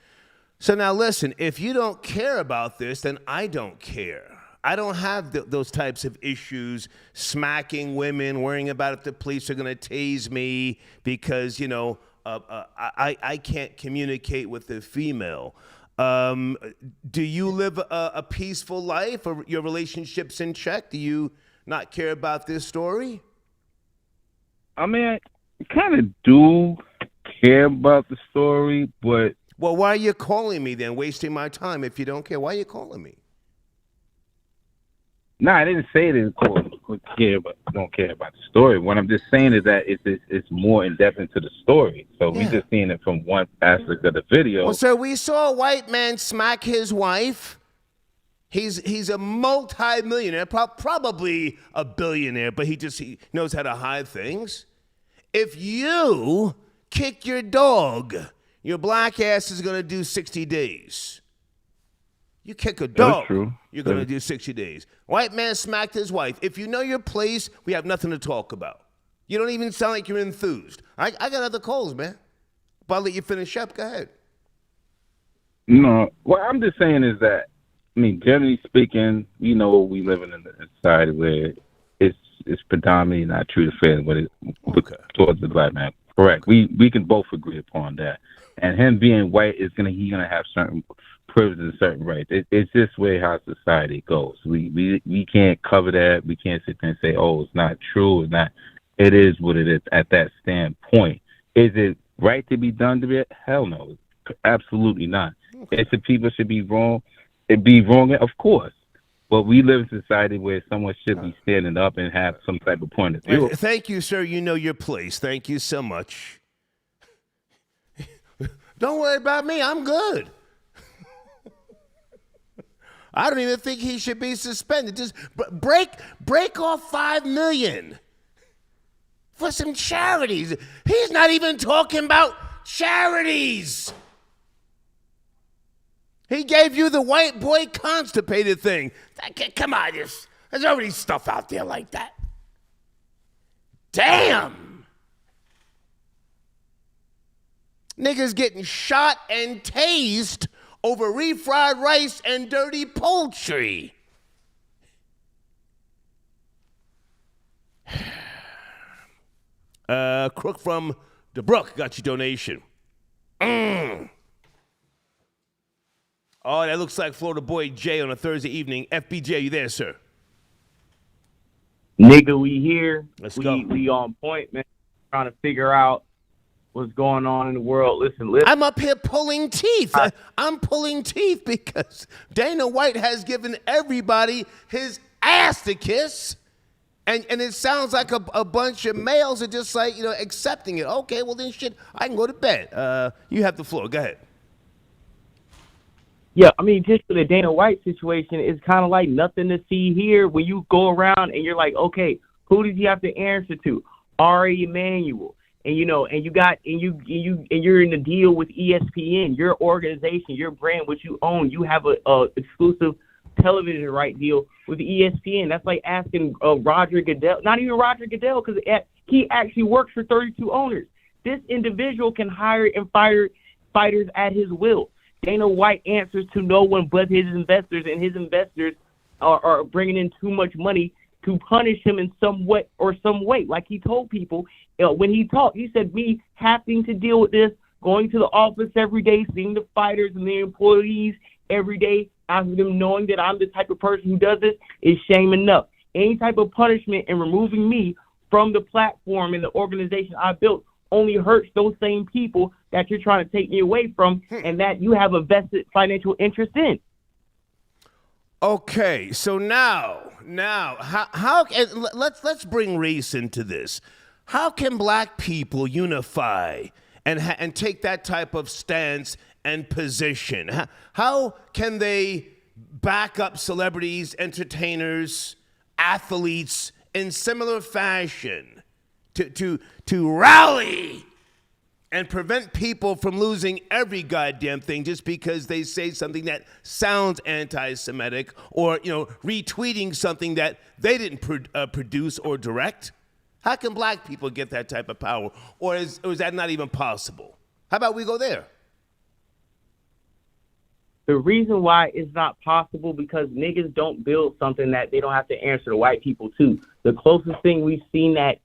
So now listen, if you don't care about this, then I don't care. I don't have those types of issues, smacking women, worrying about if the police are going to tase me because, I can't communicate with the female. Do you live a peaceful life or your relationship's in check? Do you not care about this story? I mean, I kind of do care about the story, but... Well, why are you calling me then, wasting my time if you don't care? Why are you calling me? No, I didn't say it don't care about the story. What I'm just saying is that it's more in depth into the story. So we're just seeing it from one aspect of the video. Well, sir, we saw a white man smack his wife. He's a multi-millionaire, probably a billionaire, but he knows how to hide things. If you kick your dog, your black ass is going to do 60 days. You kick a dog, you're going to do 60 days. White man smacked his wife. If you know your place, we have nothing to talk about. You don't even sound like you're enthused. I got other calls, man. But I'll let you finish up. Go ahead. No, what I'm just saying is that, generally speaking, we living in a society where it's predominantly not true to fair towards the black man. Correct. Okay. We can both agree upon that. And him being white he's gonna have certain privileges and certain rights. It's just way how society goes. We can't cover that. We can't sit there and say, oh, it's not true. It's not. It is what it is at that standpoint. Is it right to be done to it? Hell no. Absolutely not. Okay. If the people should be wrong, it'd be wrong, of course. But we live in a society where someone should be standing up and have some type of point of view. Thank you, sir. You know your place. Thank you so much. Don't worry about me. I'm good. I don't even think he should be suspended. Just break off $5 million for some charities. He's not even talking about charities. He gave you the white boy constipated thing. Come on, there's already stuff out there like that. Damn. Niggas getting shot and tased over refried rice and dirty poultry. Crook from DeBrook got your donation. Oh, that looks like Florida boy Jay on a Thursday evening. FBJ, you there, sir? Nigga, we here. Let's go. We on point, man. Trying to figure out what's going on in the world. Listen. I'm up here pulling teeth. I'm pulling teeth because Dana White has given everybody his ass to kiss. And it sounds like a bunch of males are just like, accepting it. Okay, well then shit, I can go to bed. You have the floor. Go ahead. Yeah, I mean, just for the Dana White situation, it's kind of like nothing to see here. When you go around and you're like, okay, who did you have to answer to? Ari Emanuel, and you're in the deal with ESPN, your organization, your brand, which you own. You have a exclusive television right deal with ESPN. That's like asking Roger Goodell, not even Roger Goodell, because he actually works for 32 owners. This individual can hire and fire fighters at his will. Dana White answers to no one but his investors, and his investors are bringing in too much money to punish him in some way or some way. Like he told people when he talked, he said, me having to deal with this, going to the office every day, seeing the fighters and the employees every day, after them knowing that I'm the type of person who does this, is shame enough. Any type of punishment and removing me from the platform and the organization I built only hurts those same people that you're trying to take me away from and that you have a vested financial interest in. Okay, so now, how let's bring race into this. How can black people unify and take that type of stance and position? How can they back up celebrities, entertainers, athletes in similar fashion to rally and prevent people from losing every goddamn thing just because they say something that sounds anti-Semitic or, retweeting something that they didn't produce or direct? How can black people get that type of power? Or is that not even possible? How about we go there? The reason why it's not possible because niggas don't build something that they don't have to answer to white people to. The closest thing we've seen that,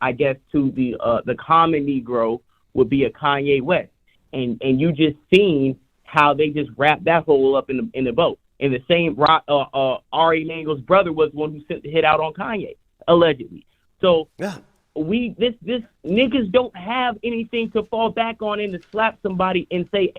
I guess, to the common Negro would be a Kanye West, and you just seen how they just wrapped that hole up in the boat. And the same Ari Emanuel's brother was the one who sent the hit out on Kanye, allegedly. So yeah. This niggas don't have anything to fall back on and to slap somebody and say,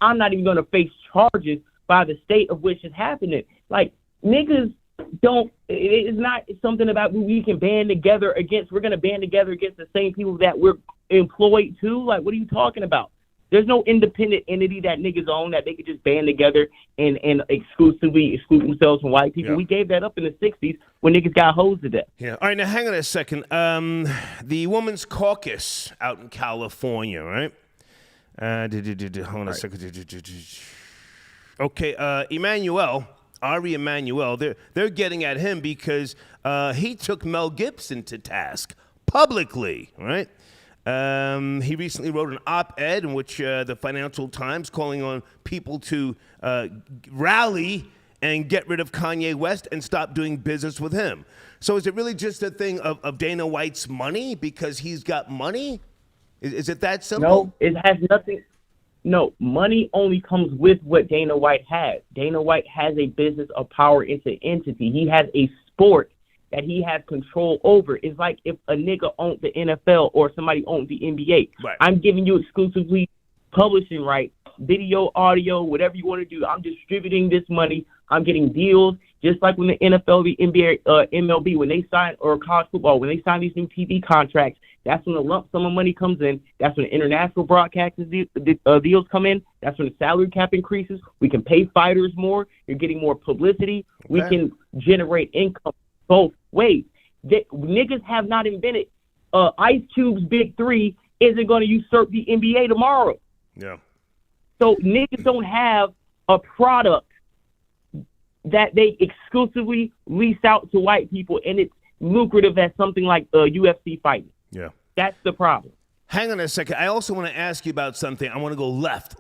I'm not even going to face charges by the state of which is happening. Like, niggas don't, it's not something about we can band together against, we're going to band together against the same people that we're employed to. Like, what are you talking about? There's no independent entity that niggas own that they could just band together and exclusively exclude themselves from white people. Yeah. We gave that up in the 60s when niggas got hosed to death. Yeah. All right, now hang on a second. The Women's Caucus out in California, right? Hold on a second. Okay, Ari Emanuel, they're getting at him because he took Mel Gibson to task publicly, right? He recently wrote an op-ed in which the Financial Times calling on people to rally and get rid of Kanye West and stop doing business with him. So is it really just a thing of Dana White's money because he's got money? Is it that simple? No, it has nothing. No, money only comes with what Dana White has. Dana White has a business of power into entity. He has a sport that he has control over. It's like if a nigga owned the NFL or somebody owned the NBA. Right. I'm giving you exclusively publishing rights, video, audio, whatever you want to do. I'm distributing this money. I'm getting deals, just like when the NFL, the NBA, MLB, when they sign, or college football, when they sign these new TV contracts, that's when the lump sum of money comes in. That's when the international broadcasting deals come in. That's when the salary cap increases. We can pay fighters more. You're getting more publicity. Okay. We can generate income both ways. Niggas have not invented Ice Cube's Big Three isn't going to usurp the NBA tomorrow. Yeah. So niggas don't have a product that they exclusively lease out to white people, and it's lucrative as something like UFC fighting. Yeah. That's the problem. Hang on a second. I also want to ask you about something. I want to go left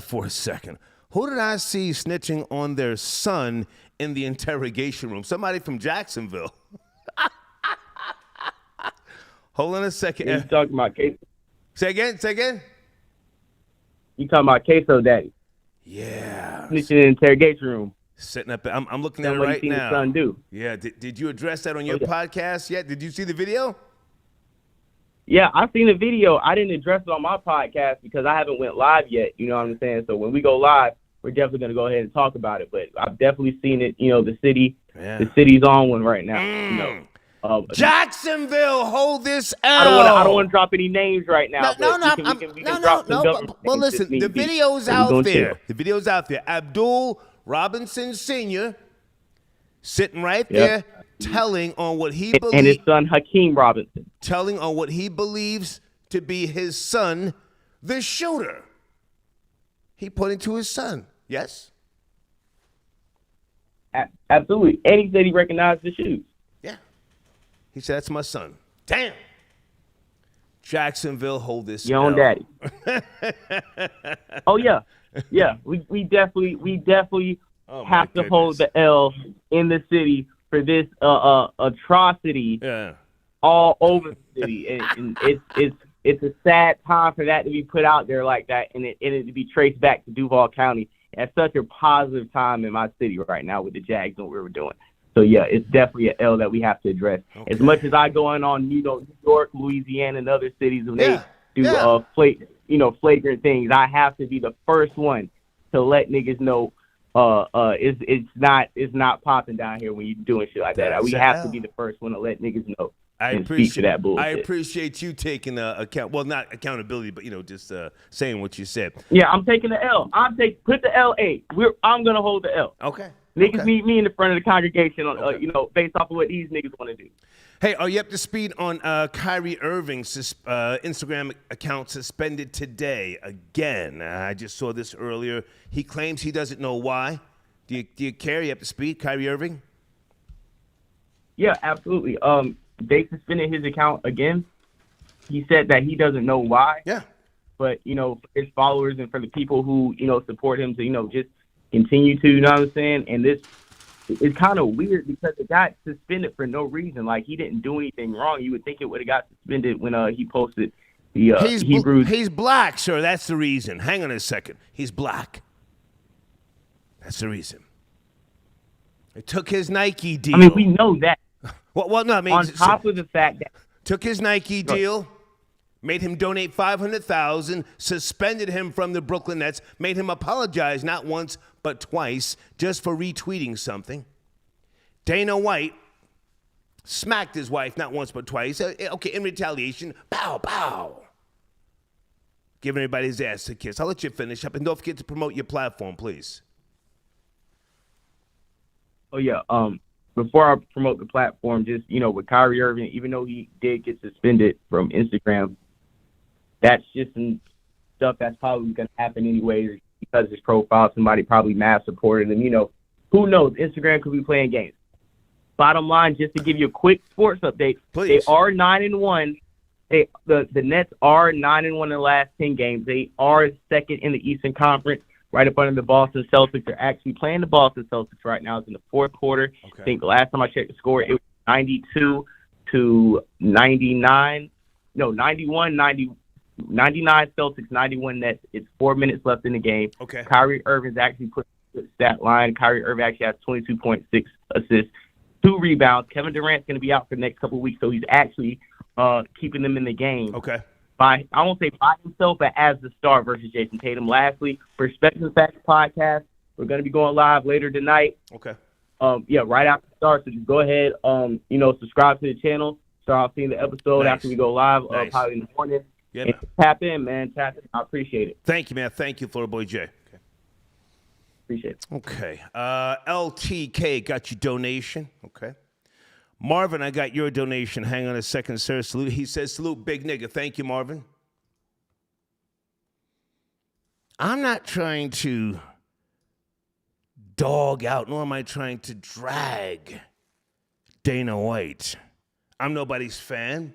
for a second. Who did I see snitching on their son in the interrogation room? Somebody from Jacksonville. Hold on a second. You talking about Queso? Say again? You talking about Queso Daddy? Yeah. Snitching in the interrogation room. Sitting up, I'm looking at it right now. His son do. Yeah. Did you address that on your podcast yet? Did you see the video? Yeah, I've seen the video. I didn't address it on my podcast because I haven't went live yet. You know what I'm saying? So when we go live, we're definitely going to go ahead and talk about it. But I've definitely seen it. You know, the city's on one right now. You know. Jacksonville, hold this L. I don't want to drop any names right now. No. But Well, listen, the video's out there. The video's out there. Abdul Robinson Sr. sitting right there, telling on what he believes. And his son Hakeem Robinson. Telling on what he believes to be his son, the shooter. He pointed to his son. Yes? Absolutely. And he said he recognized the shoes. Yeah. He said, that's my son. Damn. Jacksonville, hold this. Your own daddy. Oh, yeah. Yeah. We definitely have to hold the L in the city for this atrocity all over the city. And it's a sad time for that to be put out there like that and it to be traced back to Duval County at such a positive time in my city right now with the Jags and what we were doing. So, yeah, it's definitely an L that we have to address. Okay. As much as I go on, New York, Louisiana, and other cities when they do flagrant things, I have to be the first one to let niggas know it's not popping down here when you're doing shit like that. We have to be the first one to let niggas know. I appreciate you taking not accountability, but just saying what you said. Yeah, I'm taking the L. Put the L8. I'm gonna hold the L. Okay. Niggas need me in the front of the congregation, based off of what these niggas want to do. Hey, are you up to speed on Kyrie Irving's Instagram account suspended today again? I just saw this earlier. He claims he doesn't know why. Do you care? You up to speed, Kyrie Irving? Yeah, absolutely. They suspended his account again. He said that he doesn't know why. Yeah. But, for his followers and for the people who, support him to, just continue to, you know what I'm saying? And this is kind of weird because it got suspended for no reason. Like, he didn't do anything wrong. You would think it would have got suspended when he posted the Hebrews. He's black, sir. That's the reason. Hang on a second. He's black. That's the reason. It took his Nike deal. I mean, we know that. Well, no, I mean, on top of the fact that took his Nike deal, made him donate $500,000, suspended him from the Brooklyn Nets, made him apologize not once but twice just for retweeting something. Dana White smacked his wife not once but twice. Okay, in retaliation, pow, pow. Giving everybody his ass a kiss. I'll let you finish up, and don't forget to promote your platform, please. Oh, yeah. Before I promote the platform, just, with Kyrie Irving, even though he did get suspended from Instagram, that's just some stuff that's probably going to happen anyways because his profile, somebody probably mass supported him. Who knows? Instagram could be playing games. Bottom line, just to give you a quick sports update, please. They are 9-1. The Nets are 9-1 in the last 10 games. They are second in the Eastern Conference. Right up under the Boston Celtics. They're actually playing the Boston Celtics right now. It's in the fourth quarter. Okay. I think the last time I checked the score, it was 92 to 99. No, 91, 99 Celtics, 91 Nets. It's 4 minutes left in the game. Okay. Kyrie Irving's actually put the stat line. Kyrie Irving actually has 22.6 assists, 2 rebounds. Kevin Durant's going to be out for the next couple of weeks, so he's actually keeping them in the game. Okay. I won't say by himself, but as the star versus Jason Tatum. Lastly, for Respect and Facts podcast, we're going to be going live later tonight. Okay. Right after the start. So just go ahead, subscribe to the channel. Start seeing the episode after we go live, probably in the morning. Yeah, and tap in, man. Tap in. I appreciate it. Thank you, man. Thank you, Florida Boy J. Okay. Appreciate it. Okay. LTK got your donation. Okay. Marvin, I got your donation. Hang on a second, sir. Salute. He says, salute, big nigga. Thank you, Marvin. I'm not trying to dog out, nor am I trying to drag Dana White. I'm nobody's fan.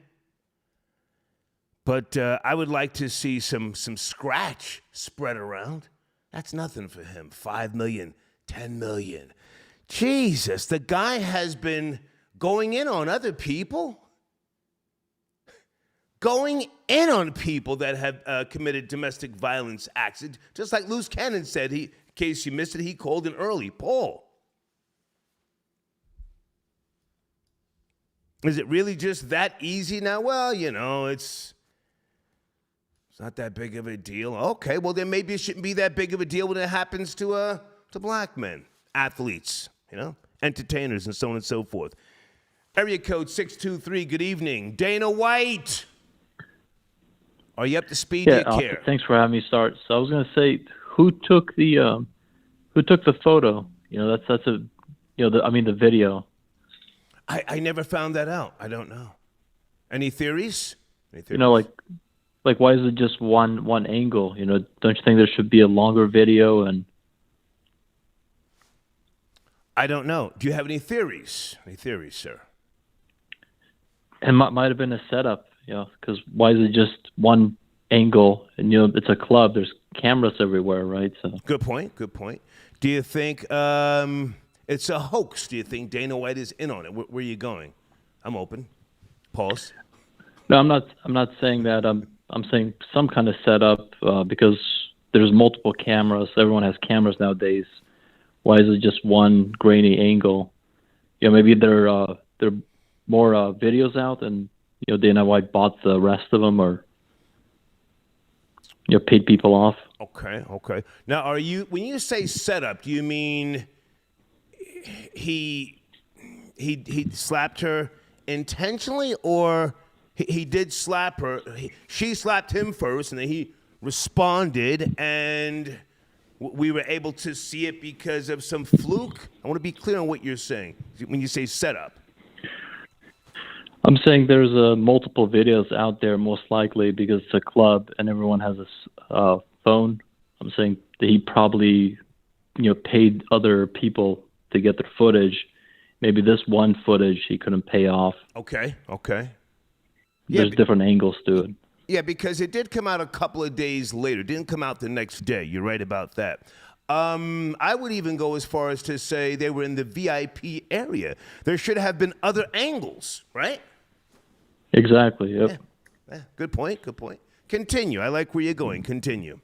But I would like to see some scratch spread around. That's nothing for him. 5 million, 10 million. Jesus, the guy has been going in on other people. Going in on people that have committed domestic violence acts. Just like Loose Cannon said, in case you missed it, he called an early poll. Is it really just that easy now? Well, it's not that big of a deal. Okay, well, then maybe it shouldn't be that big of a deal when it happens to black men, athletes, entertainers, and so on and so forth. Area code 623, good evening. Dana White. Are you up to speed? Yeah, Do you care? thanks for having me start. So I was going to say, who took the photo? That's a, the video. I never found that out. I don't know. Any theories? Like why is it just one angle? Don't you think there should be a longer video? And I don't know. Do you have any theories? Any theories, sir? It might have been a setup, because why is it just one angle? And it's a club. There's cameras everywhere, right? So good point. Do you think it's a hoax? Do you think Dana White is in on it? Where are you going? I'm open. Pause. No, I'm not saying that. I'm saying some kind of setup because there's multiple cameras. Everyone has cameras nowadays. Why is it just one grainy angle? Maybe there are more videos out, and Dana White bought the rest of them, or paid people off. Okay. Now, when you say setup, do you mean he slapped her intentionally, or he did slap her? She slapped him first, and then he responded, and we were able to see it because of some fluke? I want to be clear on what you're saying when you say setup. I'm saying there's multiple videos out there, most likely, because it's a club and everyone has a phone. I'm saying that he probably, paid other people to get their footage. Maybe this one footage he couldn't pay off. Okay. There's different angles to it. Yeah, because it did come out a couple of days later. It didn't come out the next day. You're right about that. I would even go as far as to say they were in the VIP area. There should have been other angles, right? Exactly, yep. Yeah. Good point. Continue. I like where you're going. Continue.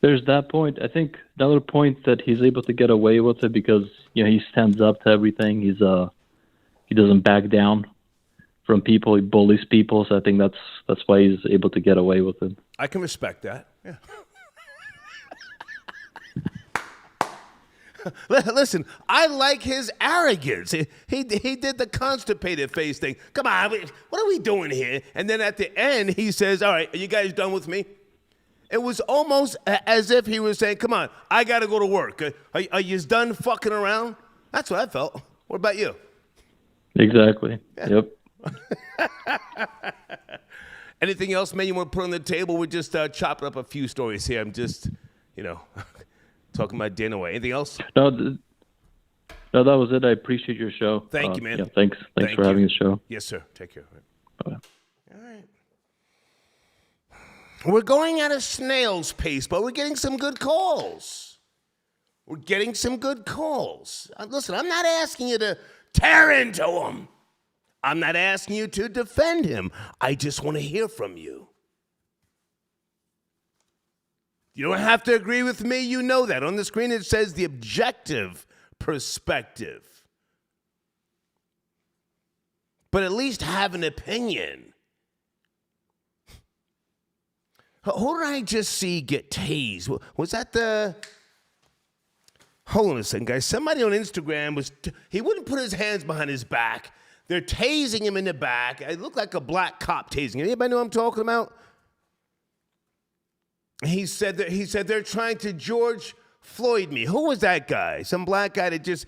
There's that point. I think another point that he's able to get away with it because, he stands up to everything. He doesn't back down from people. He bullies people. So I think that's why he's able to get away with it. I can respect that. Yeah. Listen, I like his arrogance. He did the constipated face thing. Come on, what are we doing here? And then at the end, he says, all right, are you guys done with me? It was almost as if he was saying, come on, I got to go to work. Are you done fucking around? That's what I felt. What about you? Exactly. Yeah. Yep. Anything else, man, you want to put on the table? We're just chopping up a few stories here. I'm just, talking about Dana White. Anything else? No, that was it. I appreciate your show. Thank you, man. Yeah, thanks for having the show. Yes, sir. Take care. Bye. All right. We're going at a snail's pace, but we're getting some good calls. Listen, I'm not asking you to tear into him. I'm not asking you to defend him. I just want to hear from you. You don't have to agree with me. You know that. On the screen, it says the objective perspective. But at least have an opinion. Who did I just see get tased? Was that the... Hold on a second, guys. Somebody on Instagram he wouldn't put his hands behind his back. They're tasing him in the back. It looked like a black cop tasing him. Anybody know what I'm talking about? He said they're trying to George Floyd me. Who was that guy? Some black guy that just...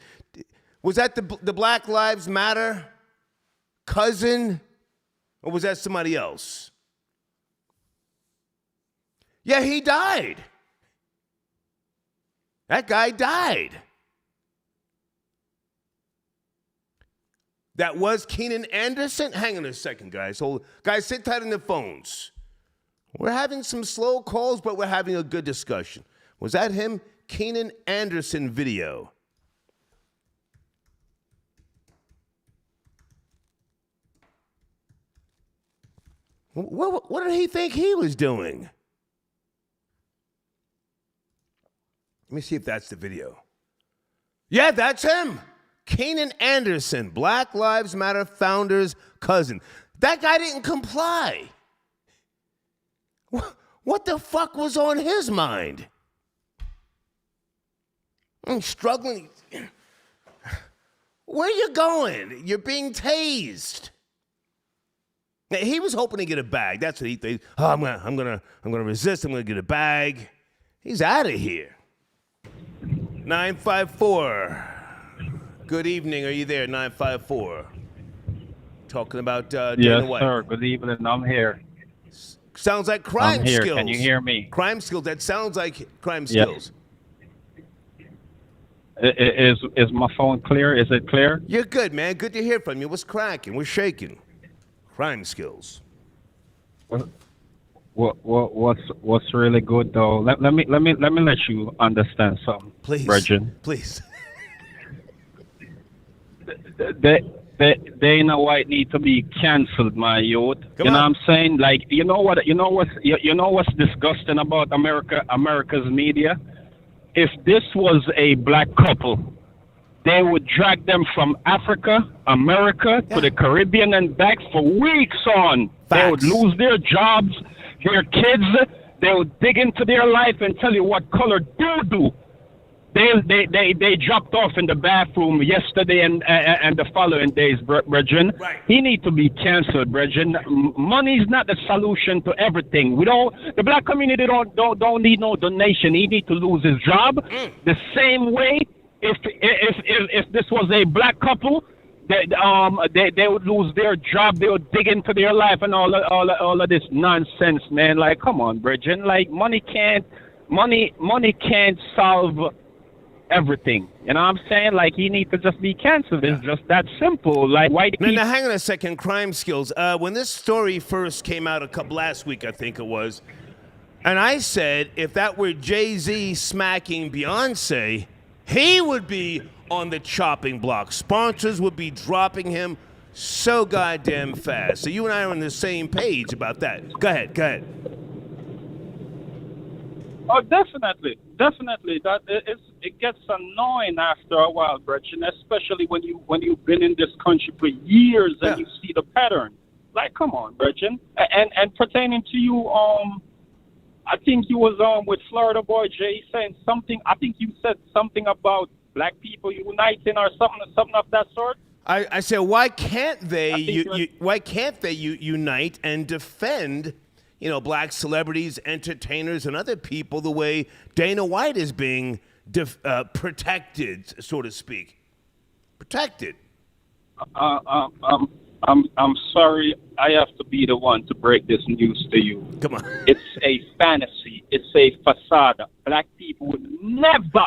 Was that the Black Lives Matter cousin? Or was that somebody else? Yeah, he died. That guy died. That was Keenan Anderson? Hang on a second, guys. Guys, sit tight on the phones. We're having some slow calls, but we're having a good discussion. Was that him? Keenan Anderson video. What did he think he was doing? Let me see if that's the video. Yeah, that's him. Keenan Anderson, Black Lives Matter founder's cousin. That guy didn't comply. What the fuck was on his mind? I'm struggling. Where are you going? You're being tased. Now, he was hoping to get a bag. That's what he thinks. Oh, I'm gonna resist. I'm gonna get a bag. He's out of here. 954. Good evening. Are you there? 954. Talking about Dana White. Yes, sir. Good evening. I'm here. Sounds like crime I'm here. skills. Can you hear me? Crime skills. That sounds like crime skills. Is my phone clear? Is it clear? You're good, man. Good to hear from you. What's cracking? We're shaking. Crime skills. What's really good though? Let me let you understand something, please, Virgin. Please. Dana White need to be canceled, my youth. Come on. What I'm saying? Like, you know what's disgusting about America's media? If this was a black couple, they would drag them from Africa, America, to the Caribbean and back for weeks on. Facts. They would lose their jobs, their kids. They would dig into their life and tell you what color do. They dropped off in the bathroom yesterday and the following days, Brethren. Right. He needs to be canceled, Brethren. Money is not the solution to everything. The black community don't need no donation. He needs to lose his job. The same way, if this was a black couple, they would lose their job. They would dig into their life and all of this nonsense, man. Like, come on, Brethren. Like, money can't solve everything. You know what I'm saying? Like, he needs to just be canceled. It's just that simple. Like, why? Now, hang on a second. Crime skills. When this story first came out last week, I think it was, and I said if that were Jay-Z smacking Beyonce, he would be on the chopping block. Sponsors would be dropping him so goddamn fast. So you and I are on the same page about that. Go ahead. Oh, definitely. That it gets annoying after a while, Gretchen, especially when you've been in this country for years and you see the pattern. Like, come on, Gretchen. And pertaining to you, I think you was with Florida Boy Jay saying something. I think you said something about black people uniting or something of that sort. I said, why can't they unite and defend, black celebrities, entertainers, and other people the way Dana White is being protected, so to speak. Protected. I'm sorry. I have to be the one to break this news to you. Come on. It's a fantasy. It's a facade. Black people would never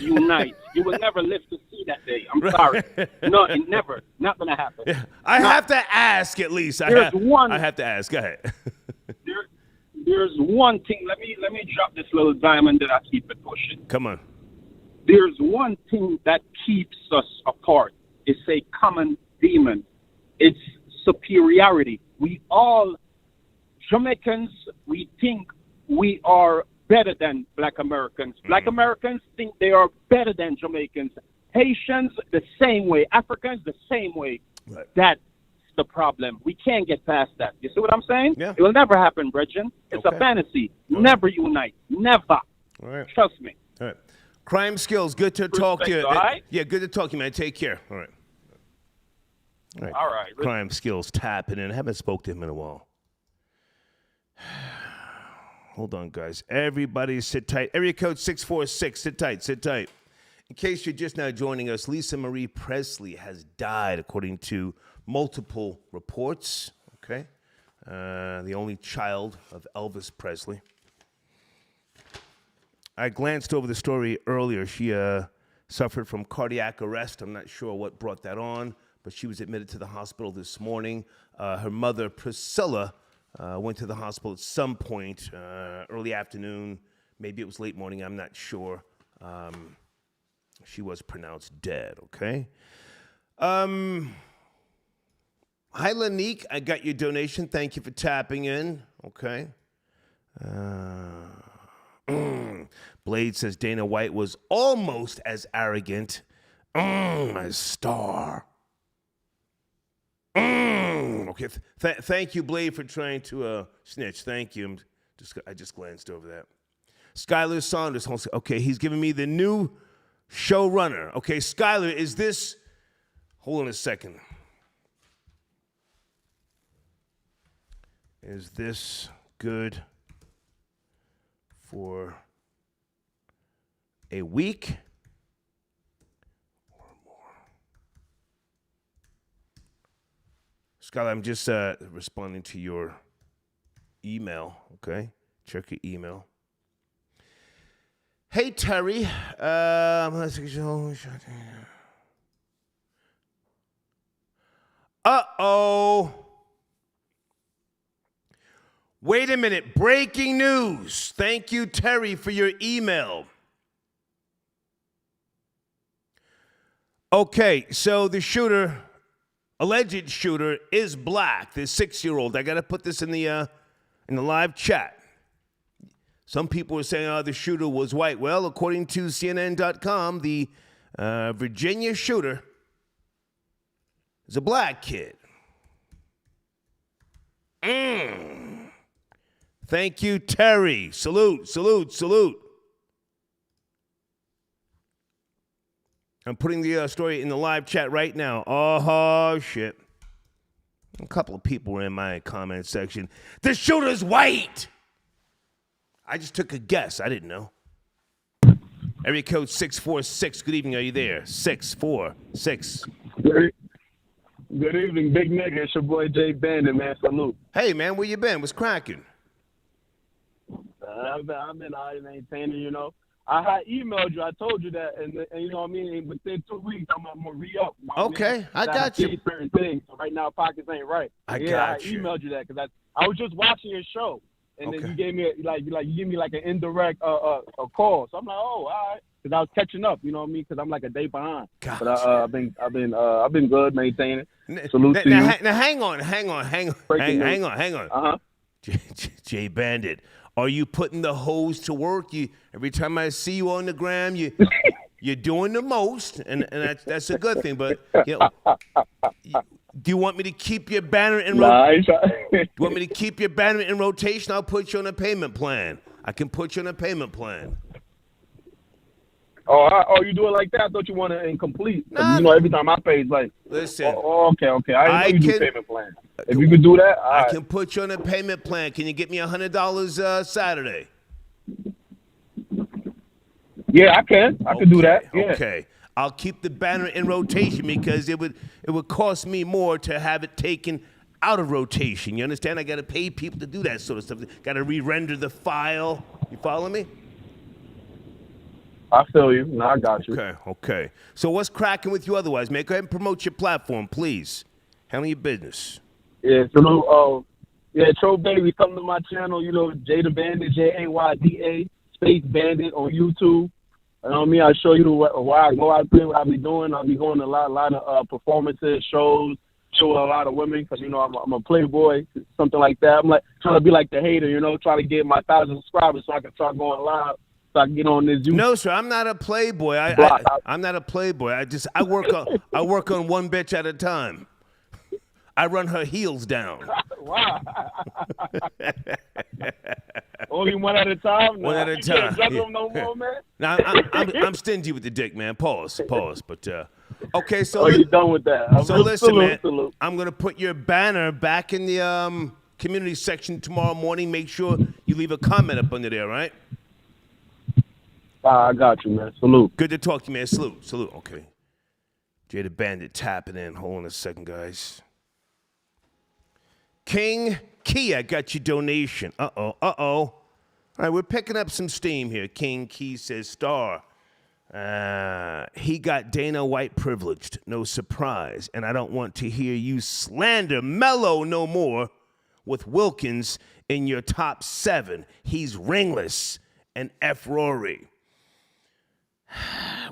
unite. You will never live to see that day. I'm sorry. No, it never. Not going to happen. Yeah. I have to ask at least. I have to ask. Go ahead. There's one thing. Let me drop this little diamond that I keep it pushing. Come on. There's one thing that keeps us apart. It's a common demon. It's superiority. We all, Jamaicans, we think we are better than black Americans. Black Americans think they are better than Jamaicans. Haitians, the same way. Africans, the same way. Right. That's the problem. We can't get past that. You see what I'm saying? Yeah. It will never happen, Bridget. It's a fantasy. All never unite. Never. All right. Trust me. All right. Crime skills. Good to talk to you. All right? Yeah, good to talk to you, man. Take care. All right. All right. Crime skills tapping in. I haven't spoke to him in a while. Hold on, guys. Everybody sit tight. Area code 646. Sit tight. In case you're just now joining us, Lisa Marie Presley has died, according to multiple reports. Okay. The only child of Elvis Presley. I glanced over the story earlier. She suffered from cardiac arrest. I'm not sure what brought that on, but she was admitted to the hospital this morning. Her mother, Priscilla, went to the hospital at some point, early afternoon. Maybe it was late morning. I'm not sure. She was pronounced dead, okay? Hi, Lanique. I got your donation. Thank you for tapping in, okay? Blade says Dana White was almost as arrogant as Star. Okay, thank you, Blade, for trying to snitch. Thank you. I just glanced over that. Skylar Saunders. Okay, he's giving me the new showrunner. Okay, Skylar, is this Hold on a second. Is this good for a week or more? Scott, I'm just responding to your email, okay? Check your email. Hey, Terry. Uh-oh. Wait a minute. Breaking news. Thank you, Terry, for your email. Okay, so the shooter, alleged shooter, is black. The 6-year-old. I got to put this in the live chat. Some people are saying, the shooter was white. Well, according to CNN.com, the Virginia shooter is a black kid. Thank you, Terry. Salute, salute, salute. I'm putting the story in the live chat right now. Oh, shit. A couple of people were in my comment section. The shooter's white. I just took a guess. I didn't know. Area code 646. Good evening. Are you there? 646. Good evening, big nigga. It's your boy Jay Bandit, man. Salute. Hey, man. Where you been? What's cracking? I've been maintaining, you know. I had emailed you. I told you that, and you know what I mean. Within 2 weeks, I'm gonna re-up. Okay, I got you. Certain things. So right now, pockets ain't right. I emailed you that because I was just watching your show, and then you gave me you give me like an indirect a call. So I'm like, oh, all right, because I was catching up. You know what I mean? Because I'm like a day behind. Gotcha. But I've been good maintaining. Salute to you. Now hang on. Hang on. Jay Bandit. Are you putting the hose to work? Every time I see you on the gram, you're doing the most, and that's a good thing. But do you want me to keep your banner in rotation? Do you want me to keep your banner in rotation? I'll put you on a payment plan. I can put you on a payment plan. Oh, you do it like that? I thought you wanted it incomplete. Nah, you know, every time I pay, it's like, listen. Okay. I didn't know you do payment plan. If you could do that, I can put you on a payment plan. Can you get me $100 Saturday? Yeah, I can. I can do that. Yeah. Okay. I'll keep the banner in rotation because it would cost me more to have it taken out of rotation. You understand? I got to pay people to do that sort of stuff. Got to re-render the file. You follow me? I feel you. No, I got you. Okay. So what's cracking with you otherwise, man? Go ahead and promote your platform, please. Handle your business. Yeah, so Tro Baby, come to my channel, you know, Jada Bandit, Jayda space Bandit on YouTube. You know what I mean? I show you where I go out there, what I be doing. I'll be going to a lot of performances, shows, show a lot of women because, you know, I'm a playboy, something like that. I'm like trying to be like the hater, you know, trying to get my 1,000 subscribers so I can start going live. So I can get on this YouTube. No, sir, I'm not a playboy. I'm not a playboy. I work on one bitch at a time. I run her heels down. Wow. Only one at a time? One at a time. You can't juggle them no more, man? Now, I'm stingy with the dick, man. Pause. But, okay, so... you done with that? Listen, man. I'm going to put your banner back in the community section tomorrow morning. Make sure you leave a comment up under there, right? I got you, man. Salute. Good to talk to you, man. Salute. Okay. Jada Bandit tapping in. Hold on a second, guys. King Key, I got your donation. Uh-oh. All right, we're picking up some steam here. King Key says, Star, he got Dana White privileged. No surprise. And I don't want to hear you slander Mello no more with Wilkins in your top 7. He's ringless. And F. Rory.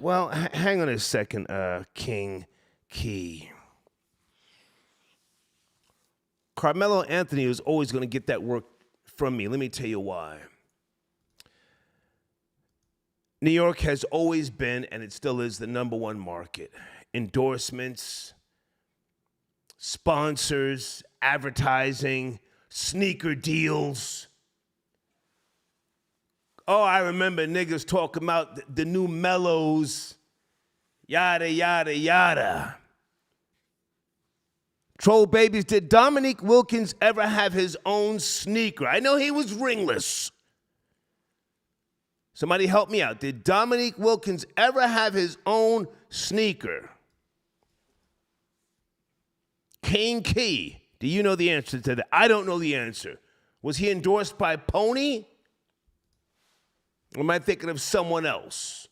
Well, hang on a second, King Key. Carmelo Anthony is always going to get that work from me. Let me tell you why. New York has always been, and it still is, the #1 market. Endorsements, sponsors, advertising, sneaker deals. Oh, I remember niggas talking about the new Mellows, yada, yada, yada. Troll babies, did Dominique Wilkins ever have his own sneaker? I know he was ringless. Somebody help me out. Did Dominique Wilkins ever have his own sneaker? Kane Key, do you know the answer to that? I don't know the answer. Was he endorsed by Pony? Or am I thinking of someone else?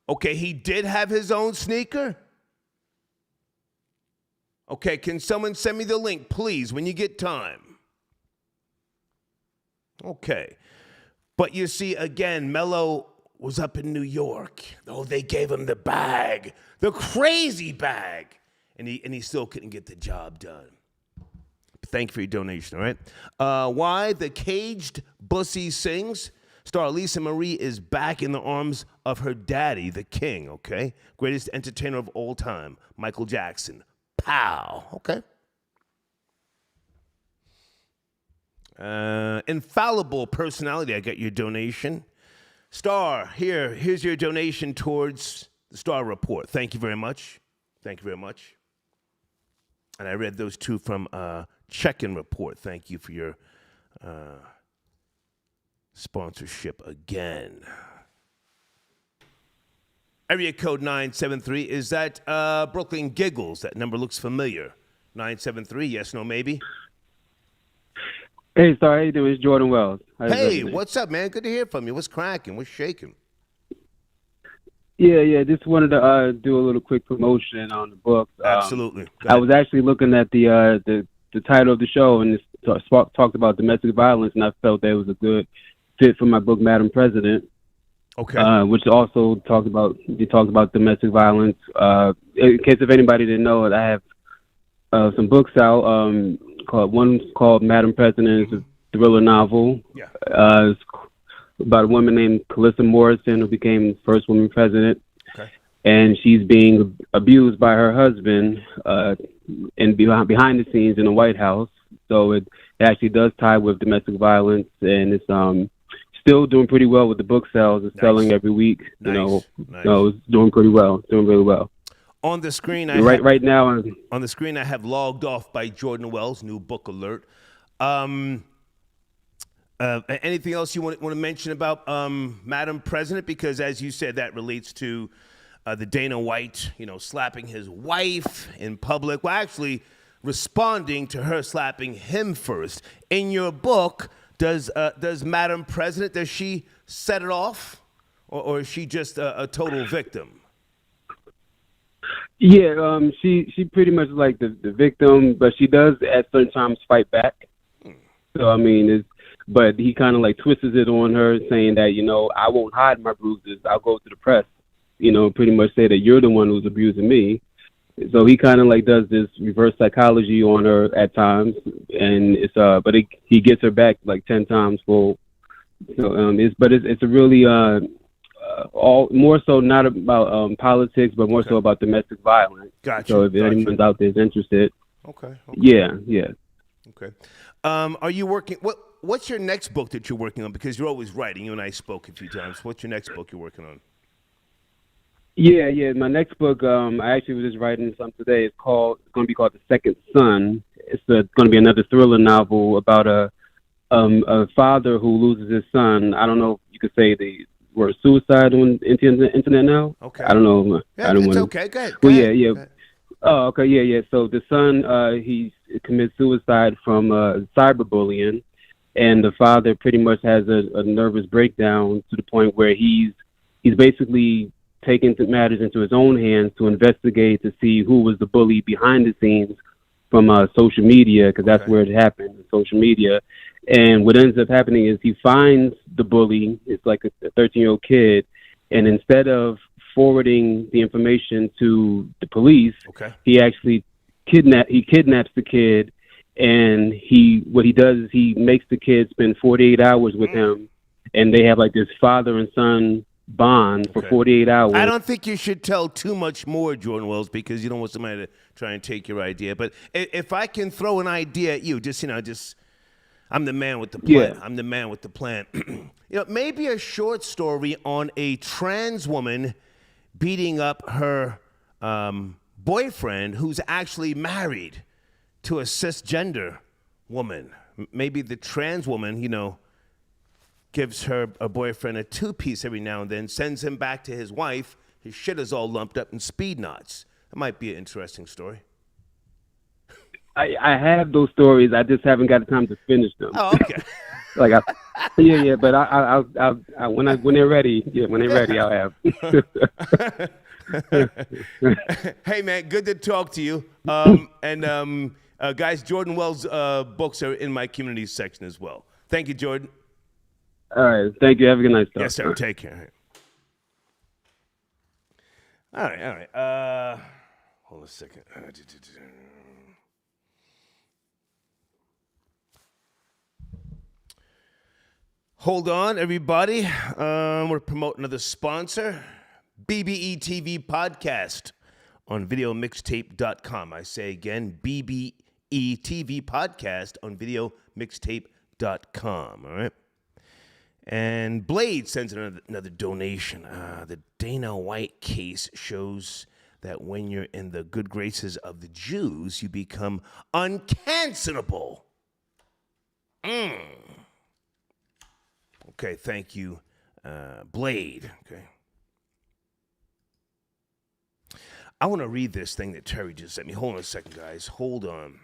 Okay, he did have his own sneaker? Okay, can someone send me the link, please, when you get time? Okay. But you see, again, Mello was up in New York. Oh, they gave him the bag, the crazy bag. And he still couldn't get the job done. Thank you for your donation, all right? Why the Caged Bussy Sings. Star Lisa Marie is back in the arms of her daddy, the king, okay? Greatest entertainer of all time, Michael Jackson. Pow, okay? Infallible Personality, I got your donation. Star, here's your donation towards the Star Report. Thank you very much. Thank you very much. And I read those two from Check-in Report. Thank you for your sponsorship again. Area code 973. Is that Brooklyn Giggles? That number looks familiar. 973, yes, no, maybe? Hey, Star, how you doing? It's Jordan Wells. Hey, what's up, man? Good to hear from you. What's cracking? What's shaking? Yeah. Just wanted to do a little quick promotion on the book. Absolutely. I was actually looking at the title of the show, and it talked about domestic violence, and I felt that it was a good fit for my book, Madam President. Okay. Which also talked about domestic violence. In case if anybody didn't know it, I have some books out. One's called Madam President. It's a thriller novel. Yeah. It's about a woman named Calissa Morrison who became the first woman president. Okay. And she's being abused by her husband and behind the scenes in the White House. So it actually does tie with domestic violence, and it's still doing pretty well with the book sales. It's selling every week. Nice. So it's doing pretty well. It's doing really well. On the screen, right now, on the screen, I have Logged Off by Jordan Wells, new book alert. Anything else you want to mention about Madam President? Because as you said, that relates to the Dana White, slapping his wife in public. Well, actually, responding to her slapping him first. In your book, does Madam President, does she set it off, or is she just a total victim? Yeah, she pretty much like the victim, but she does at certain times fight back. So I mean, but he kind of like twists it on her, saying that I won't hide my bruises. I'll go to the press. Pretty much say that you're the one who's abusing me. So he kind of like does this reverse psychology on her at times, and he gets her back like 10 times full. So it's a really all more so not about politics, but more so about domestic violence. Gotcha. So if anyone's out there is interested, okay. Yeah. Okay. Are you working? What's your next book that you're working on? Because you're always writing. You and I spoke a few times. What's your next book you're working on? Yeah. My next book, I actually was just writing something today. It's going to be called The Second Son. It's going to be another thriller novel about a father who loses his son. I don't know if you could say the word suicide on the internet now. Okay. I don't know. Yeah, it's okay. Go ahead. Yeah. Oh, okay. Yeah. So the son, he commits suicide from cyberbullying, and the father pretty much has a nervous breakdown to the point where he's basically taking matters into his own hands to investigate to see who was the bully behind the scenes from social media, because that's where it happened, social media. And what ends up happening is he finds the bully. It's like a 13-year-old kid, and instead of forwarding the information to the police, he actually kidnaps the kid, and what he does is he makes the kid spend 48 hours with him, and they have like this father and son bond for 48 hours. I don't think you should tell too much more, Jordan Wells, because you don't want somebody to try and take your idea. But if I can throw an idea at you, I'm the man with the plan. Yeah. I'm the man with the plan. Maybe a short story on a trans woman beating up her boyfriend who's actually married to a cisgender woman. Maybe the trans woman, gives her a boyfriend a two-piece every now and then, sends him back to his wife. His shit is all lumped up in speed knots. That might be an interesting story. I have those stories. I just haven't got the time to finish them. Oh, okay. But I when they're ready, I'll have. Hey man, good to talk to you. Guys, Jordan Wells' books are in my community section as well. Thank you, Jordan. All right, thank you. Have a good night, sir. Yes, sir. Take care. All right. Hold on a second. Hold on, everybody. We're promoting another sponsor, BBE TV Podcast on videomixtape.com. I say again, BBE TV Podcast on videomixtape.com. All right. And Blade sends another donation. The Dana White case shows that when you're in the good graces of the Jews, you become uncancelable. Okay, thank you, Blade. Okay. I want to read this thing that Terry just sent me. Hold on a second, guys. Hold on.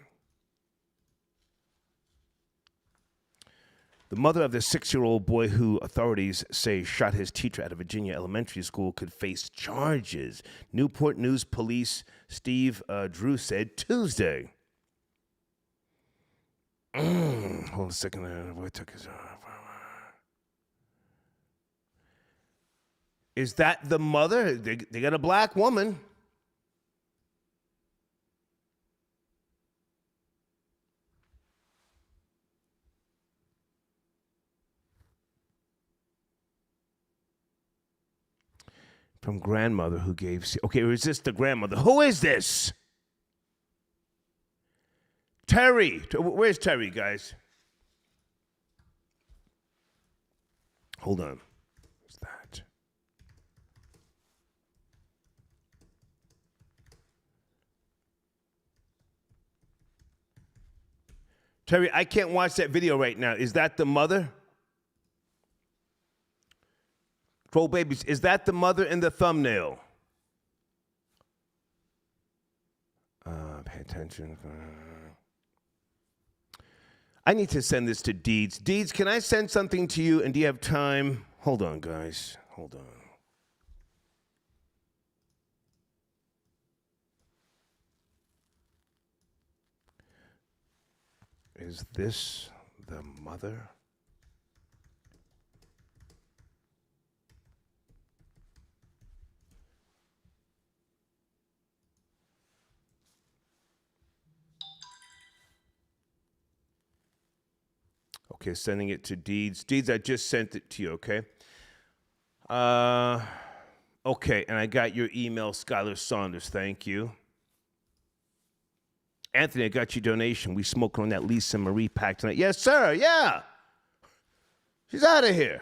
The mother of the 6-year-old boy who authorities say shot his teacher at a Virginia elementary school could face charges. Newport News Police Steve Drew said Tuesday. Hold on a second. Boy took his. Is that the mother? They got a black woman. From grandmother who gave. Okay, or is this the grandmother? Who is this? Terry. Where's Terry, guys? Hold on. What's that? Terry, I can't watch that video right now. Is that the mother? Troll Babies, is that the mother in the thumbnail? Pay attention. I need to send this to Deeds. Deeds, can I send something to you, and do you have time? Hold on, guys. Hold on. Is this the mother? Okay, sending it to Deeds. Deeds, I just sent it to you, okay? Okay, and I got your email, Skylar Saunders. Thank you. Anthony, I got your donation. We smoking on that Lisa Marie pack tonight. Yes, sir. Yeah. She's out of here.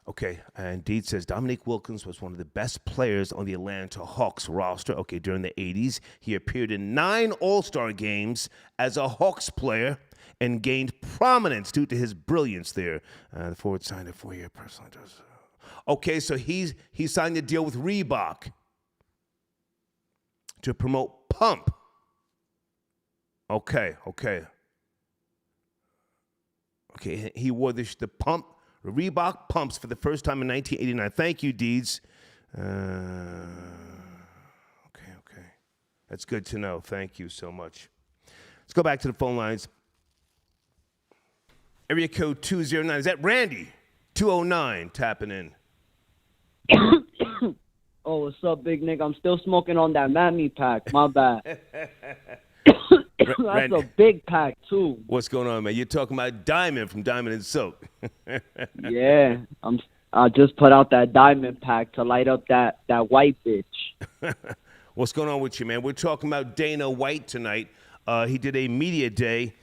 Okay, and Deed says Dominique Wilkins was one of the best players on the Atlanta Hawks roster. Okay, during the 80s, he appeared in 9 All-Star games as a Hawks player and gained prominence due to his brilliance there. The forward signed a 4-year personal. Okay, so he signed a deal with Reebok to promote Pump. Okay. He wore the Pump. Reebok pumps for the first time in 1989. Thank you, Deeds. Okay. That's good to know. Thank you so much. Let's go back to the phone lines. Area code 209. Is that Randy? 209 tapping in. Oh, what's up, big nigga? I'm still smoking on that Mammy pack. My bad. That's Randy, a big pack, too. What's going on, man? You're talking about Diamond from Diamond and Silk. Yeah, I just put out that Diamond pack to light up that white bitch. What's going on with you, man? We're talking about Dana White tonight. He did a media day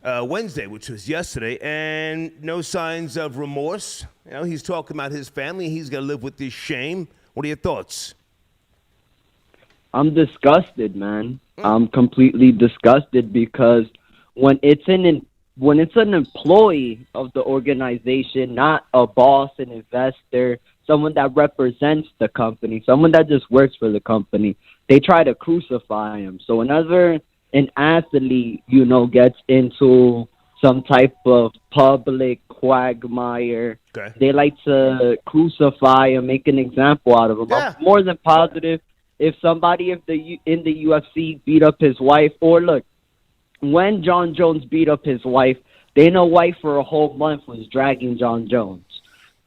Wednesday, which was yesterday, and no signs of remorse. You know, he's talking about his family. He's got to live with this shame. What are your thoughts? I'm disgusted, man. I'm completely disgusted because when it's an employee of the organization, not a boss, an investor, someone that represents the company, someone that just works for the company, they try to crucify him. So whenever an athlete, gets into some type of public quagmire, they like to crucify and make an example out of him. Yeah. I'm more than positive if somebody in the UFC beat up his wife, or look, when John Jones beat up his wife, Dana White for a whole month was dragging John Jones.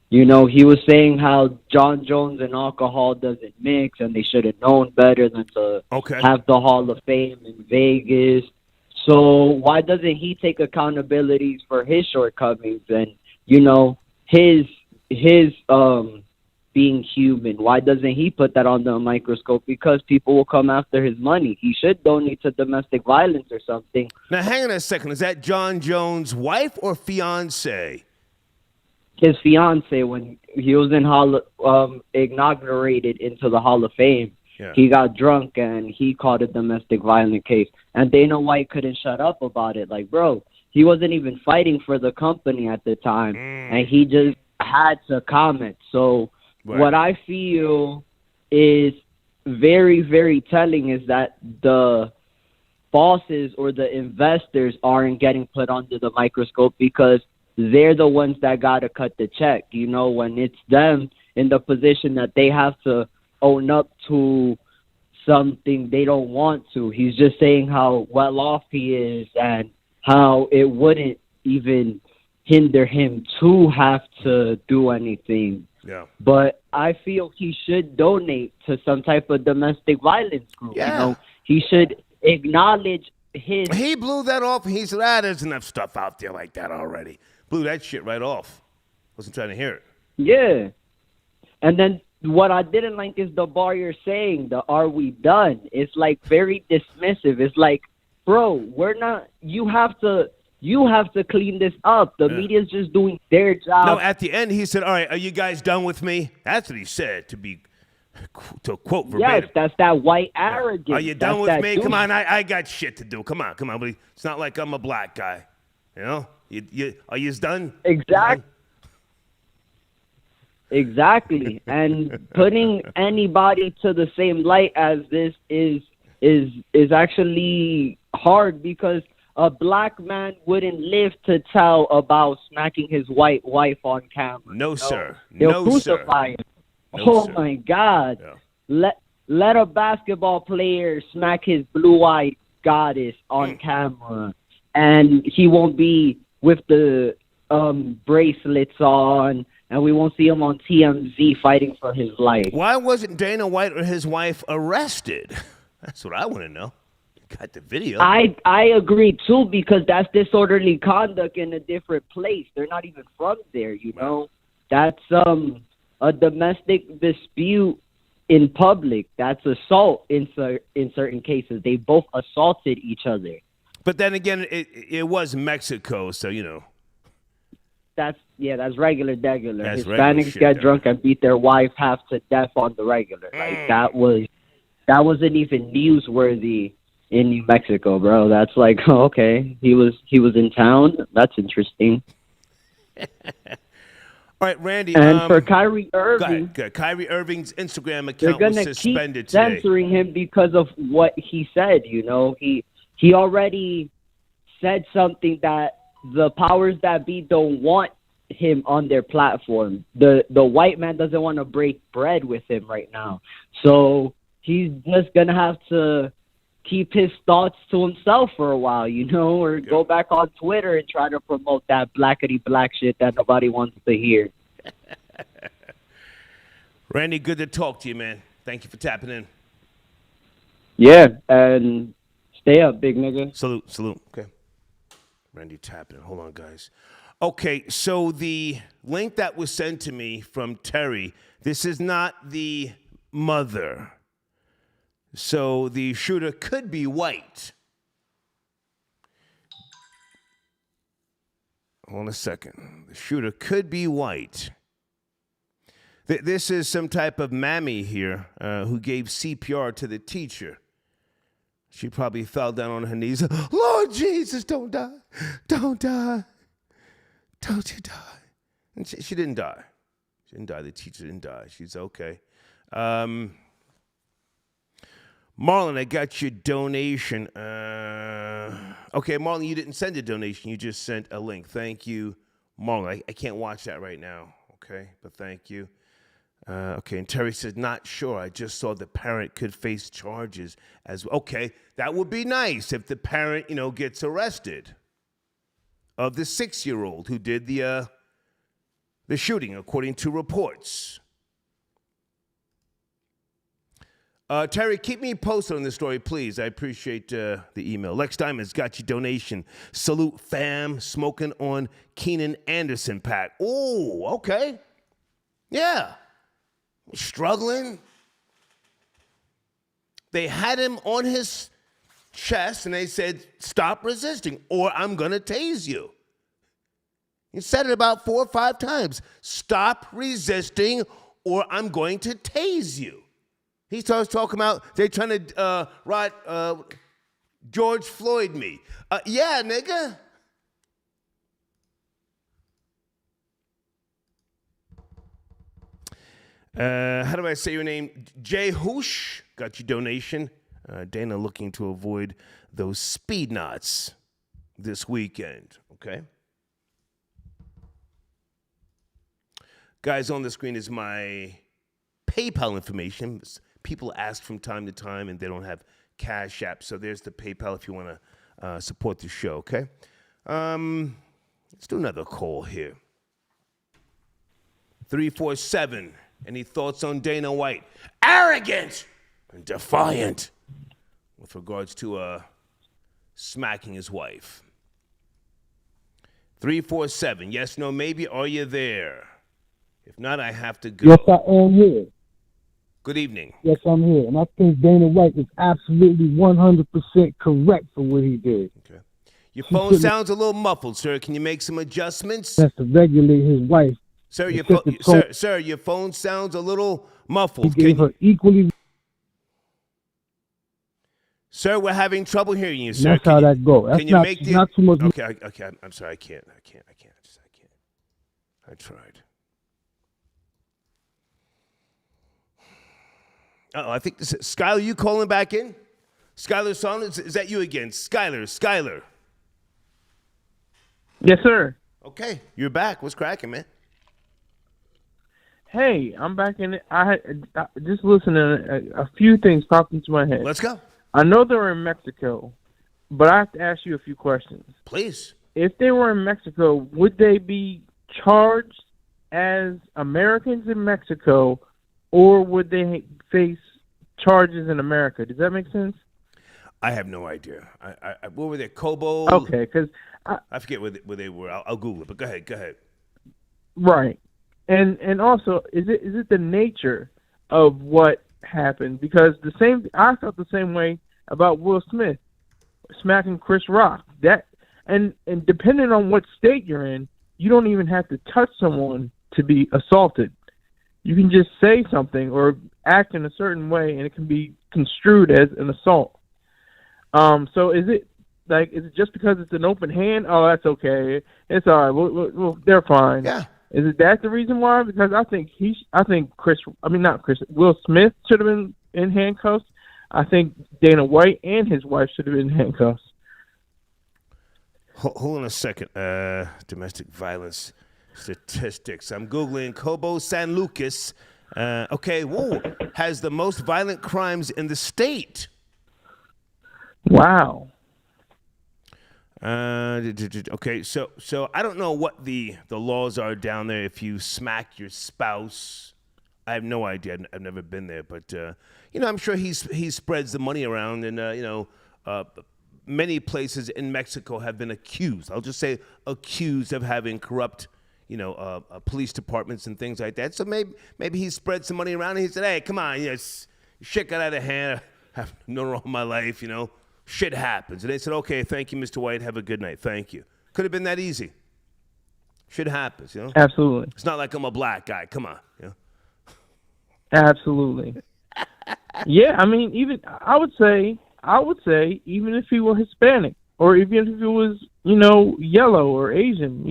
He was saying how John Jones and alcohol doesn't mix, and they should have known better than to have the Hall of Fame in Vegas. So why doesn't he take accountability for his shortcomings and, his being human? Why doesn't he put that on the microscope? Because people will come after his money. He should donate to domestic violence or something. Now, hang on a second. Is that John Jones' wife or fiance? His fiance, when he was inaugurated into the Hall of Fame, he got drunk and he caught a domestic violence case. And Dana White couldn't shut up about it. Like, bro, he wasn't even fighting for the company at the time, and he just had to comment. So what I feel is very, very telling is that the bosses or the investors aren't getting put under the microscope because they're the ones that got to cut the check. When it's them in the position that they have to own up to something they don't want to. He's just saying how well off he is and how it wouldn't even hinder him to have to do anything. Yeah. But I feel he should donate to some type of domestic violence group. Yeah. He should acknowledge his... He blew that off. He said, there's enough stuff out there like that already. Blew that shit right off. Wasn't trying to hear it. Yeah. And then what I didn't like is the bar you're saying, the "are we done?" It's like very dismissive. It's like, bro, we're not. You have to clean this up. The media's just doing their job. No, at the end he said, "All right, are you guys done with me?" That's what he said. To quote verbatim. Yes, that's that white arrogance. Are you done with me? Come on, I got shit to do. Come on, buddy. It's not like I'm a black guy. Are you done? Exactly. Exactly. And putting anybody to the same light as this is actually hard because a black man wouldn't live to tell about smacking his white wife on camera. No, sir. They'll crucify him. No, my God. Yeah. Let a basketball player smack his blue-eyed goddess on camera, and he won't be with the bracelets on, and we won't see him on TMZ fighting for his life. Why wasn't Dana White or his wife arrested? That's what I want to know. Got the video. I agree, too, because that's disorderly conduct in a different place. They're not even from there, That's a domestic dispute in public. That's assault in certain cases. They both assaulted each other. But then again, it was Mexico, so, That's regular degular. That's Hispanics get drunk and beat their wife half to death on the regular. Like that wasn't even newsworthy in New Mexico, bro. That's like, okay, he was in town. That's interesting. All right, Randy. And for Kyrie Irving, good. Kyrie Irving's Instagram they're account was gonna suspended keep today. censoring him because of what he said. He already said something that the powers that be don't want him on their platform. The white man doesn't want to break bread with him right now. So he's just going to have to keep his thoughts to himself for a while, or go back on Twitter and try to promote that blackity black shit that nobody wants to hear. Randy, good to talk to you, man. Thank you for tapping in. Yeah, and stay up, big nigga. Salute. Okay. Randy tapping. Hold on, guys. Okay, so the link that was sent to me from Terry, this is not the mother. So the shooter could be white. Hold on a second. The shooter could be white. This is some type of mammy here who gave CPR to the teacher. She probably fell down on her knees. Lord Jesus, don't die. Don't die. Don't you die. And she didn't die. She didn't die. The teacher didn't die. She's okay. Marlon, I got your donation. Okay, Marlon, you didn't send a donation. You just sent a link. Thank you, Marlon. I can't watch that right now, okay? But thank you. Okay, and Terry says, not sure. I just saw the parent could face charges as well. Okay, that would be nice if the parent, gets arrested of the 6-year-old who did the shooting, according to reports. Terry, keep me posted on this story, please. I appreciate the email. Lex Diamond's got your donation. Salute, fam. Smoking on Keenan Anderson pack. Oh, okay. Yeah. Struggling. They had him on his chest, and they said, stop resisting, or I'm going to tase you. He said it about 4 or 5 times. Stop resisting, or I'm going to tase you. He starts talking about they're trying to George Floyd me. Yeah, nigga. How do I say your name? Jay Hoosh, got your donation. Dana looking to avoid those speed knots this weekend, okay? Guys, on the screen is my PayPal information. People ask from time to time, and they don't have Cash App, so there's the PayPal if you want to support the show, okay? Let's do another call here. 347. Any thoughts on Dana White? Arrogant and defiant with regards to smacking his wife. 347. Yes, no, maybe. Are you there? If not, I have to go. Yes, I am here. Good evening. Yes, I'm here. And I think Dana White is absolutely 100% correct for what he did. Okay. Your phone sounds a little muffled, sir. Can you make some adjustments? That's to regulate his wife. Sir, your phone sounds a little muffled. He gave her equally. Sir, we're having trouble hearing you, sir. That's how that goes. That's can you make not too much. Okay, I'm sorry. I can't. I tried. I think this is Skyler. You calling back in? Skyler Son, is that you again? Skyler. Yes, sir. Okay, you're back. What's cracking, man? Hey, I'm back in it. I just listening. A few things popped into my head. Let's go. I know they were in Mexico, but I have to ask you a few questions. Please. If they were in Mexico, would they be charged as Americans in Mexico, or would they face charges in America? Does that make sense? I have no idea. What were they? Cobo? Okay, because I forget where they were. I'll Google it. But go ahead. Right. And also, is it the nature of what happened? Because I felt the same way about Will Smith smacking Chris Rock. And depending on what state you're in, you don't even have to touch someone to be assaulted. You can just say something or act in a certain way, and it can be construed as an assault. So is it just because it's an open hand? Oh, that's okay. It's all right. Well, they're fine. Yeah. Is it that the reason why? Because I think Will Smith should have been in handcuffs. I think Dana White and his wife should have been in handcuffs. Hold on a second. Domestic violence statistics. I'm Googling Cabo San Lucas. Okay, whoa. Has the most violent crimes in the state. Wow. Okay, so I don't know what the laws are down there if you smack your spouse. I have no idea. I've never been there, but I'm sure he spreads the money around, and many places in Mexico have been accused. I'll just say accused of having corrupt, police departments and things like that. So maybe he spread some money around and he said, "Hey, come on, shit got out of hand. I've known her all my life, Shit happens." And they said, "Okay, thank you, Mr. White. Have a good night. Thank you." Could have been that easy. Shit happens, you know? Absolutely. It's not like I'm a black guy. Come on. You know? Absolutely. Yeah, I mean, even I would say, even if he were Hispanic or even if it was, yellow or Asian,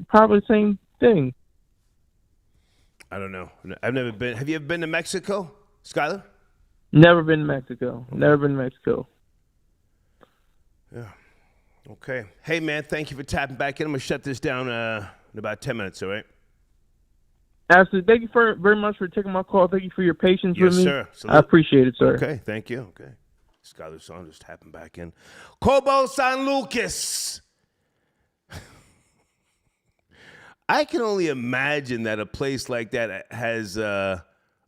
probably the same thing. I don't know. I've never been. Have you ever been to Mexico, Skyler? Never been to Mexico. Never been to Mexico. Yeah. Okay. Hey, man, thank you for tapping back in. I'm going to shut this down in about 10 minutes, all right? Absolutely. Thank you very much for taking my call. Thank you for your patience with me. Yes, sir. I appreciate it, sir. Okay, thank you. Okay. Skyler Saunders tapping back in. Cobo San Lucas. I can only imagine that a place like that has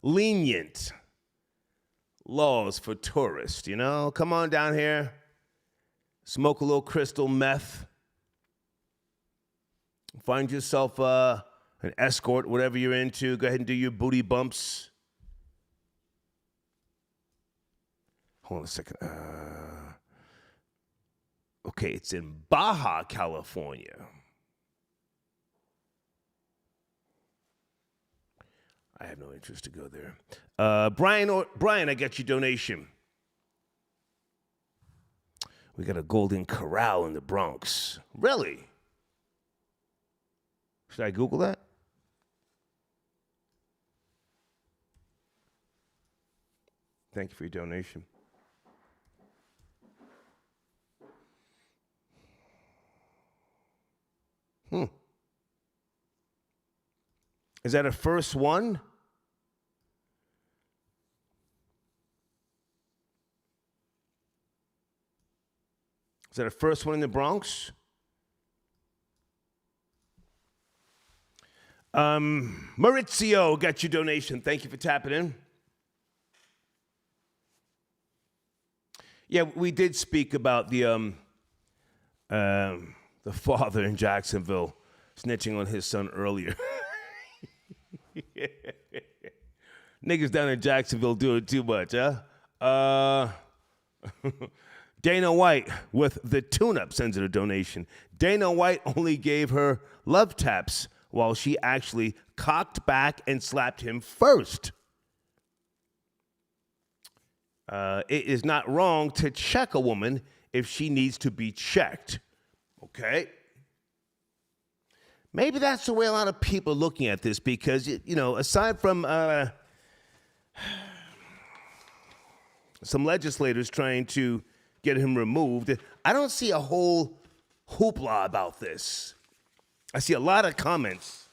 lenient laws for tourists, you know? Come on down here, smoke a little crystal meth, find yourself an escort, whatever you're into. Go ahead and do your booty bumps. Hold on a second. Okay, it's in Baja, California. I have no interest to go there. Brian, I got your donation. We got a Golden Corral in the Bronx. Really? Should I Google that? Thank you for your donation. Is that a first one? Is that a first one in the Bronx? Maurizio got your donation. Thank you for tapping in. Yeah, we did speak about the father in Jacksonville snitching on his son earlier. Niggas down in Jacksonville doing too much, huh? Dana White with the tune-up sends it a donation. Dana White only gave her love taps while she actually cocked back and slapped him first. It is not wrong to check a woman if she needs to be checked. Okay? Maybe that's the way a lot of people are looking at this because, aside from some legislators trying to get him removed, I don't see a whole hoopla about this. I see a lot of comments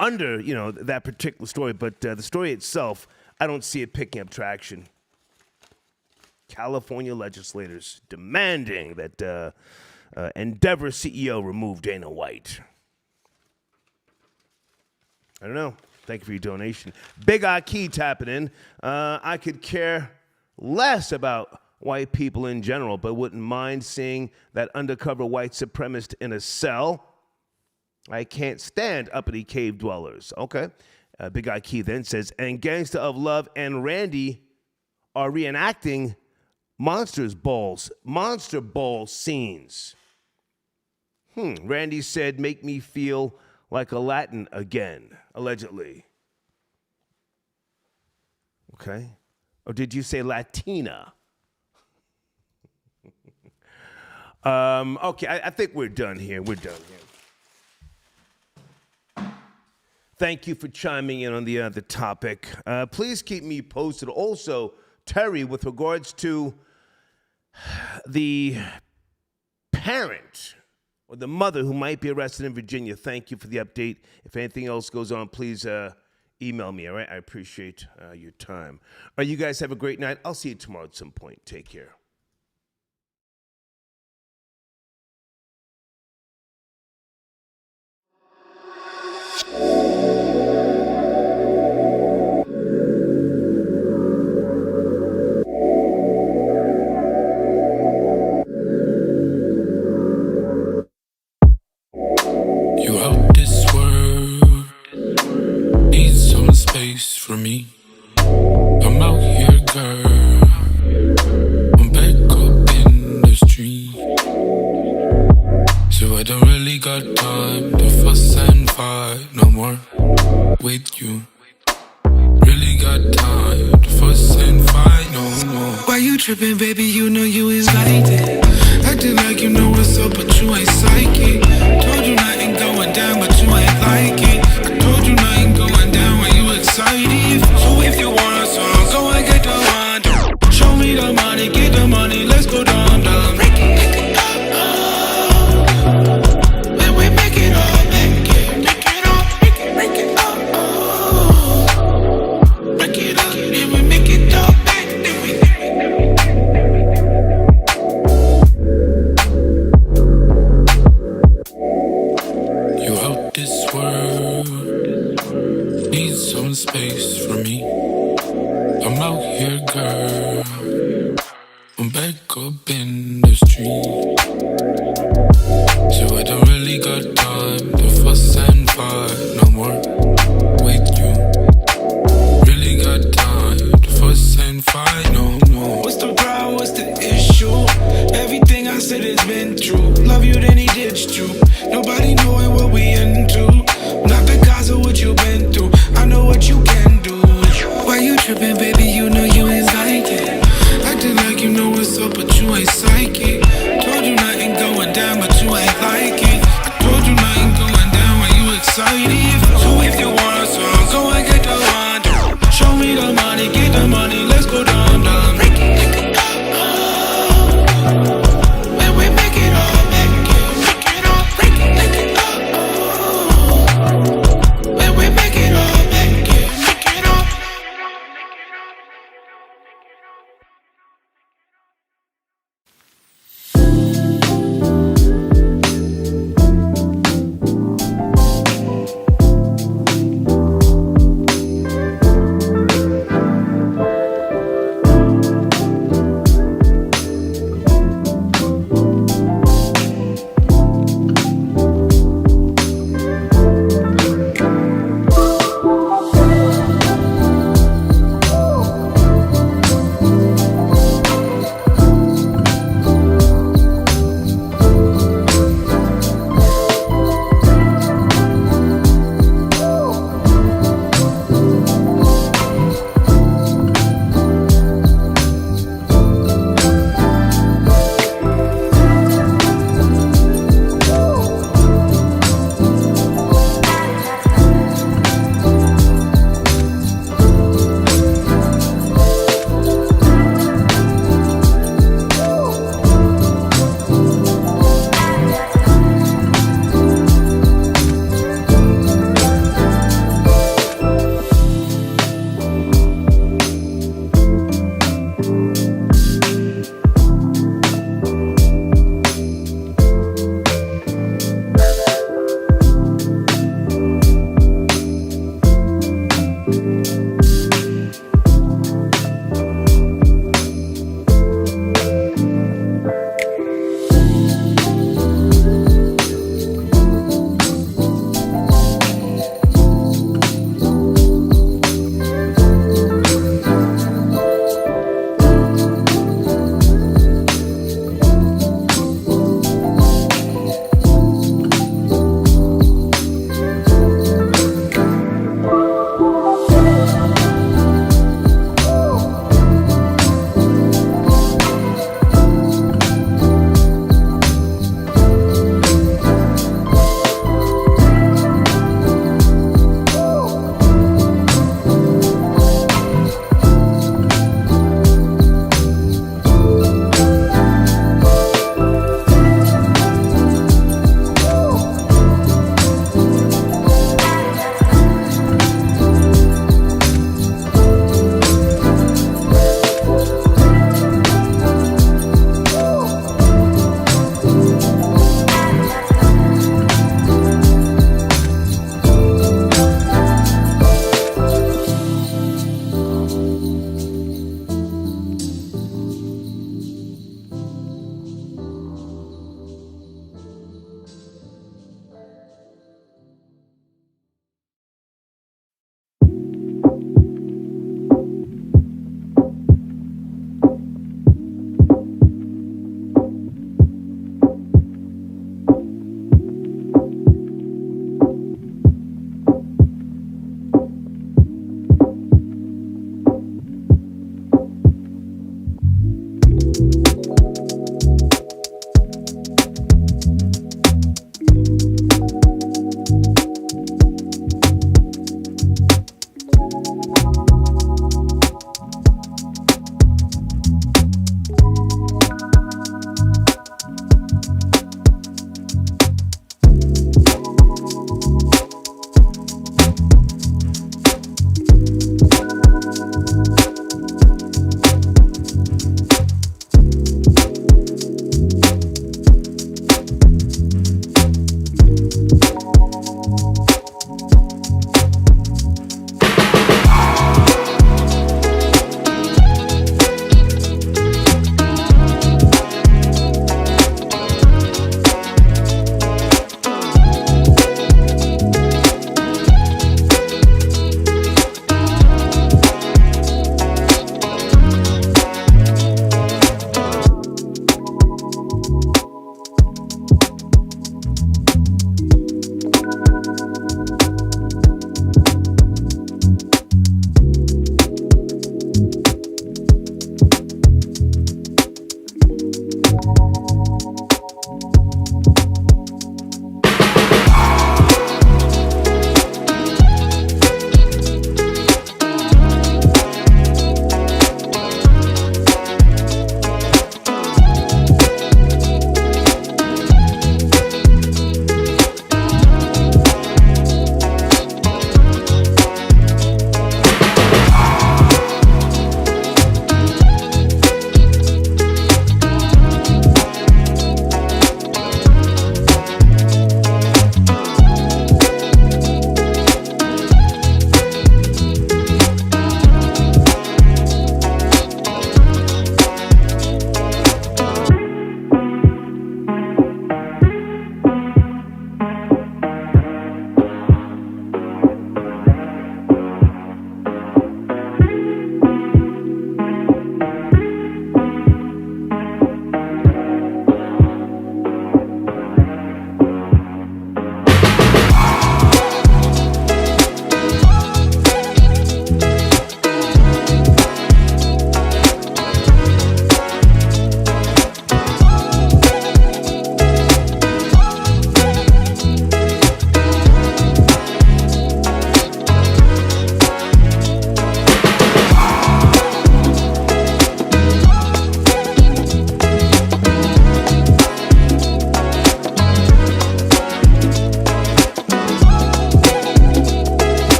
under, that particular story, but the story itself, I don't see it picking up traction. California legislators demanding that Endeavor CEO remove Dana White. I don't know. Thank you for your donation. Big Aki tapping in. I could care less about white people in general, but wouldn't mind seeing that undercover white supremacist in a cell. I can't stand uppity cave dwellers. Okay. Big Aki then says, and Gangsta of Love and Randy are reenacting Monster Ball scenes. Randy said, make me feel like a Latin again, allegedly. Okay. Or did you say Latina? Okay, I think we're done here. Thank you for chiming in on the topic. Please keep me posted. Also, Terry, with regards to the parent or the mother who might be arrested in Virginia, thank you for the update. If anything else goes on, please email me, all right? I appreciate your time. All right, you guys have a great night. I'll see you tomorrow at some point. Take care. You out this world, need some space for me. I'm out here, girl, I'm back up in the street, so I don't with you. Really got time to fuss and fight no more. Why you tripping, baby? You know you is like it. Acting like you know what's up, but you ain't psychic. Told you nothing going down, but you ain't like it. I told you nothing going down when you excited. So if you want a song, go and get the one. Show me the money, get the money, let's go down, down. Break it up, when we make it all, make it all, break it up, break it up, then we make it all back, then we. You out this world, need some space from me. I'm out here, girl. I'm back up, baby.